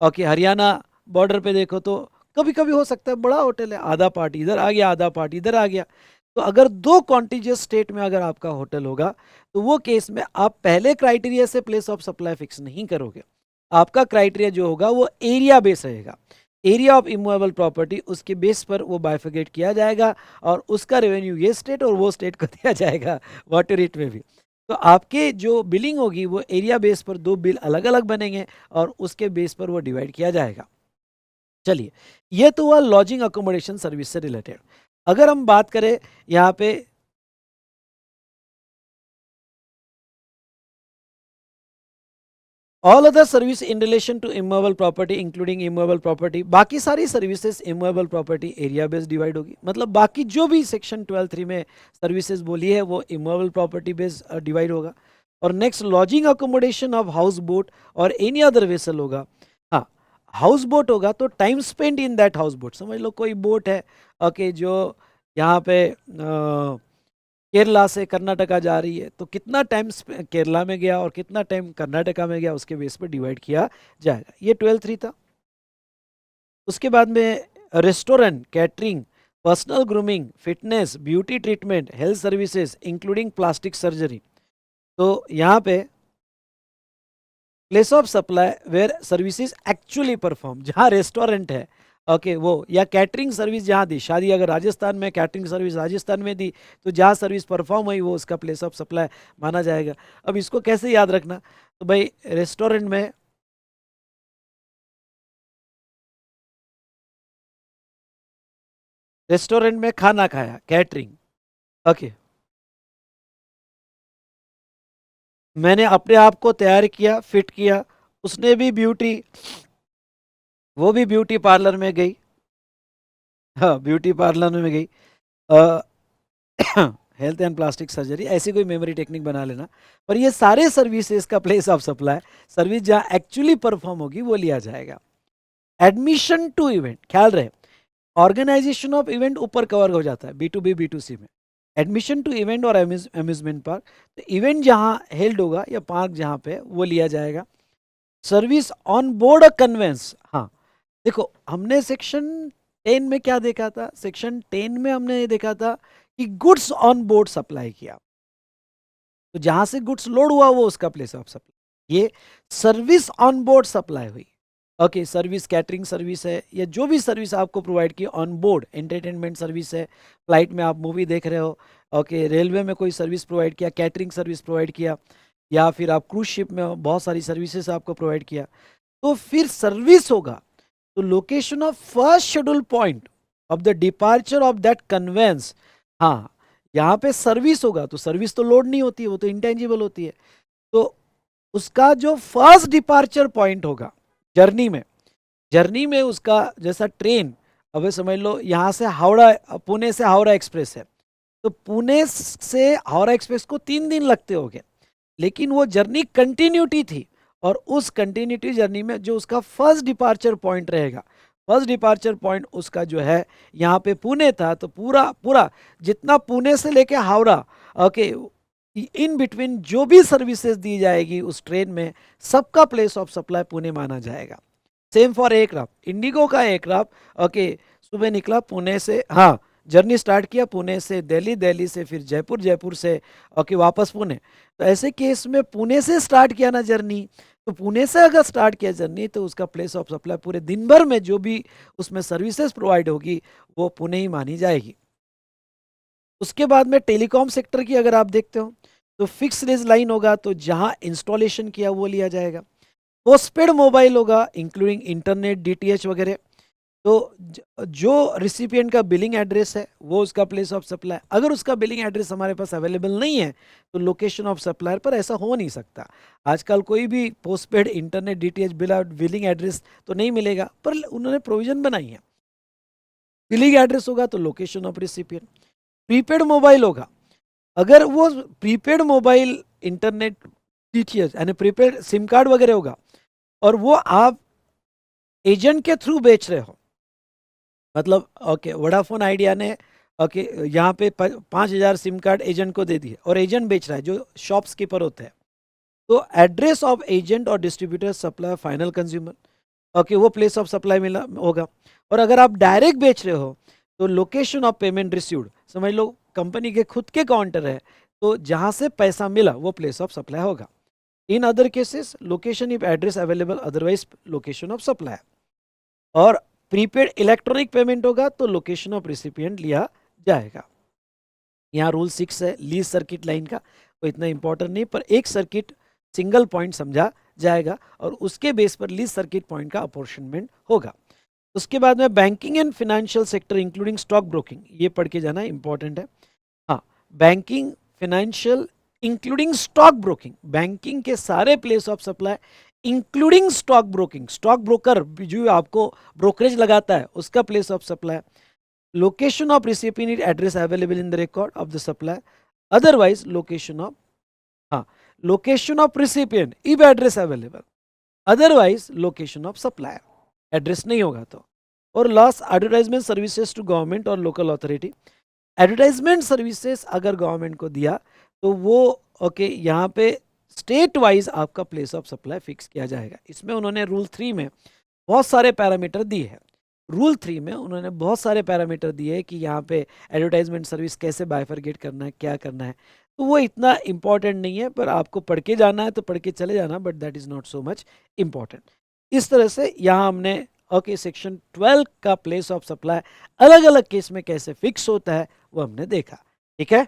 ओके, हरियाणा बॉर्डर पे देखो, तो कभी कभी हो सकता है बड़ा होटल है, आधा पार्ट इधर आ गया, आधा पार्ट इधर आ गया। तो अगर 2 कॉन्टिजियस स्टेट में अगर आपका होटल होगा तो वो केस में आप पहले क्राइटेरिया से प्लेस ऑफ सप्लाई फिक्स नहीं करोगे। आपका क्राइटेरिया जो होगा वो एरिया बेस रहेगा, एरिया ऑफ इमूवेबल प्रॉपर्टी, उसके बेस पर वो बाइफिकेट किया जाएगा और उसका रेवेन्यू ये स्टेट और वो स्टेट को दिया जाएगा वाटर रेट में भी। तो आपके जो बिलिंग होगी वो एरिया बेस पर 2 बिल अलग अलग बनेंगे और उसके बेस पर वो डिवाइड किया जाएगा। चलिए, ये तो हुआ लॉजिंग अकोमोडेशन सर्विस से रिलेटेड। अगर हम बात करें यहाँ पे all other service in relation to immovable property including immovable property, बाकी सारी services immovable property area based divide होगी। मतलब बाकी जो भी सेक्शन 12(3) में सर्विसेज बोली है वो इमूवेबल प्रॉपर्टी बेस्ड डिवाइड होगा। और next lodging accommodation of house boat और एनी अदर वेसल होगा। हाँ, हाउस बोट होगा तो time spend in that house boat, समझ लो कोई बोट है, ओके, जो यहाँ पे केरला से कर्नाटका जा रही है, तो कितना टाइम केरला में गया और कितना टाइम कर्नाटका में गया उसके बेस पर डिवाइड किया जाएगा। ये 12(3) था। उसके बाद में restaurant, catering, personal grooming, fitness, beauty treatment, health services including plastic surgery. तो यहाँ पे place of supply where services actually perform, जहाँ रेस्टोरेंट है, ओके, वो, या कैटरिंग सर्विस जहाँ दी, शादी अगर राजस्थान में, कैटरिंग सर्विस राजस्थान में दी, तो जहाँ सर्विस परफॉर्म हुई वो उसका प्लेस ऑफ सप्लाई माना जाएगा। अब इसको कैसे याद रखना, तो भाई रेस्टोरेंट में खाना खाया, कैटरिंग, ओके, मैंने अपने आप को तैयार किया, फिट किया, उसने भी ब्यूटी, वो भी ब्यूटी पार्लर में गई, हाँ ब्यूटी पार्लर में गई, हेल्थ एंड प्लास्टिक सर्जरी, ऐसी कोई मेमोरी टेक्निक बना लेना। पर ये सारे सर्विसेज का प्लेस ऑफ सप्लाई, सर्विस जहाँ एक्चुअली परफॉर्म होगी वो लिया जाएगा। एडमिशन टू इवेंट, ख्याल रहे, ऑर्गेनाइजेशन ऑफ इवेंट ऊपर कवर हो जाता है B2B B2C में। एडमिशन टू इवेंट और अम्यूजमेंट पार्क, तो इवेंट जहाँ हेल्ड होगा या पार्क जहाँ पे, वो लिया जाएगा। Service on board a convince, हाँ देखो हमने सेक्शन 10 में क्या देखा था, सेक्शन 10 में हमने ये देखा था कि गुड्स ऑन बोर्ड सप्लाई किया, तो जहां से गुड्स लोड हुआ वो उसका प्लेस ऑफ सप्लाई। ये सर्विस ऑन बोर्ड सप्लाई हुई, ओके, सर्विस कैटरिंग सर्विस है या जो भी सर्विस आपको प्रोवाइड की ऑन बोर्ड, एंटरटेनमेंट सर्विस है, फ्लाइट में आप मूवी देख रहे हो, ओके, रेलवे में कोई सर्विस प्रोवाइड किया, कैटरिंग सर्विस प्रोवाइड किया, या फिर आप क्रूज शिप में बहुत सारी सर्विसेज आपको प्रोवाइड किया, तो फिर सर्विस होगा तो location of first schedule point of the departure of that conveyance, हाँ यहाँ पे सर्विस होगा तो सर्विस तो लोड नहीं होती है, वो तो इंटेंजिबल होती है, तो उसका जो फर्स्ट डिपार्चर पॉइंट होगा जर्नी में उसका, जैसा ट्रेन, अब समझ लो यहाँ से हावड़ा, पुणे से हावड़ा एक्सप्रेस है, तो पुणे से हावड़ा एक्सप्रेस को 3 दिन लगते हो गए, लेकिन वो जर्नी कंटिन्यूटी थी, और उस कंटिन्यूटी जर्नी में जो उसका फर्स्ट डिपार्चर पॉइंट रहेगा, फर्स्ट डिपार्चर पॉइंट उसका जो है यहाँ पे पुणे था, तो पूरा पूरा जितना पुणे से लेके हावड़ा, ओके, इन बिटवीन जो भी सर्विसेज दी जाएगी उस ट्रेन में, सबका प्लेस ऑफ सप्लाई पुणे माना जाएगा। सेम फॉर एयरक्राफ्ट, इंडिगो का एयरक्राफ्ट, ओके, सुबह निकला पुणे से, हाँ जर्नी स्टार्ट किया पुणे से दिल्ली, दिल्ली से फिर जयपुर, जयपुर से ओके वापस पुणे, तो ऐसे केस में पुणे से स्टार्ट किया ना जर्नी, तो पुणे से अगर स्टार्ट किया जर्नी तो उसका प्लेस ऑफ सप्लाई पूरे दिन भर में जो भी उसमें सर्विसेज प्रोवाइड होगी वो पुणे ही मानी जाएगी। उसके बाद में टेलीकॉम सेक्टर की अगर आप देखते हो तो फिक्स रेंज लाइन होगा तो जहां इंस्टॉलेशन किया वो लिया जाएगा। पोस्टपेड मोबाइल होगा इंक्लूडिंग इंटरनेट, DTH वगैरह। तो जो रिसिपिएंट का बिलिंग एड्रेस है वो उसका प्लेस ऑफ सप्लाई। अगर उसका बिलिंग एड्रेस हमारे पास अवेलेबल नहीं है तो लोकेशन ऑफ सप्लायर पर ऐसा हो नहीं सकता। आजकल कोई भी postpaid internet DTH billing address तो नहीं मिलेगा, पर उन्होंने प्रोविजन बनाई है। बिलिंग एड्रेस होगा तो location of recipient. Prepaid mobile होगा, अगर वो प्रीपेड मोबाइल इंटरनेट डीटीएच यानी प्रीपेड सिम कार्ड वगैरह होगा और वो आप एजेंट के थ्रू बेच रहे हो, मतलब ओके वोडाफोन आइडिया ने ओके यहाँ पे 5,000 सिम कार्ड एजेंट को दे दिए और एजेंट बेच रहा है जो शॉप्स कीपर होते हैं, तो एड्रेस ऑफ एजेंट और distributor supply final consumer, okay वो प्लेस ऑफ सप्लाई मिला होगा। और अगर आप डायरेक्ट बेच रहे हो तो लोकेशन ऑफ पेमेंट रिसीव्ड, समझ लो कंपनी के खुद के काउंटर है तो जहां से पैसा मिला वो प्लेस ऑफ सप्लाई होगा। In other cases location if address available otherwise location of supply. और प्रीपेड इलेक्ट्रॉनिक पेमेंट होगा तो लोकेशन ऑफ रिसिपिएंट लिया जाएगा। यहाँ रूल 6 है लीज सर्किट लाइन का, वो इतना इंपॉर्टेंट नहीं, पर एक सर्किट सिंगल पॉइंट समझा जाएगा और उसके बेस पर लीज सर्किट पॉइंट का अपॉर्शनमेंट होगा। उसके बाद में banking and financial sector including stock broking, ये पढ़ के जाना इंपॉर्टेंट है। हाँ, banking financial including stock broking, banking के सारे place of supply including stock broking, stock broker जो आपको ब्रोकरेज लगाता है उसका place of supply. Location of recipient address available in the record of the supply, otherwise location of, हाँ location of recipient if address available, otherwise location of supplier, address नहीं होगा तो। और last advertisement services to government और local authority, advertisement services अगर government को दिया तो वो ओके यहाँ पे स्टेट वाइज आपका प्लेस ऑफ सप्लाई फिक्स किया जाएगा। इसमें उन्होंने रूल 3 में बहुत सारे पैरामीटर दिए हैं। रूल 3 में उन्होंने बहुत सारे पैरामीटर दिए हैं कि यहाँ पे एडवर्टाइजमेंट सर्विस कैसे बाइफरगेट करना है, क्या करना है, तो वो इतना इंपॉर्टेंट नहीं है, पर आपको पढ़ के जाना है तो पढ़ के चले जाना, but that is not so much important. इस तरह से यहाँ हमने ओके सेक्शन 12 का प्लेस ऑफ सप्लाई अलग अलग केस में कैसे फिक्स होता है वो हमने देखा। ठीक है,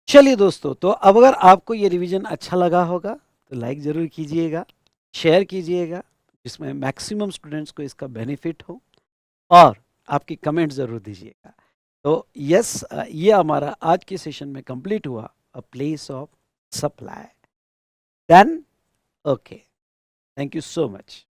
चलिए दोस्तों, तो अब अगर आपको ये रिवीजन अच्छा लगा होगा तो लाइक ज़रूर कीजिएगा, शेयर कीजिएगा जिसमें मैक्सिमम स्टूडेंट्स को इसका बेनिफिट हो, और आपकी कमेंट ज़रूर दीजिएगा। तो यस, ये हमारा आज के सेशन में कंप्लीट हुआ, a place of supply. Done, okay, thank you so much.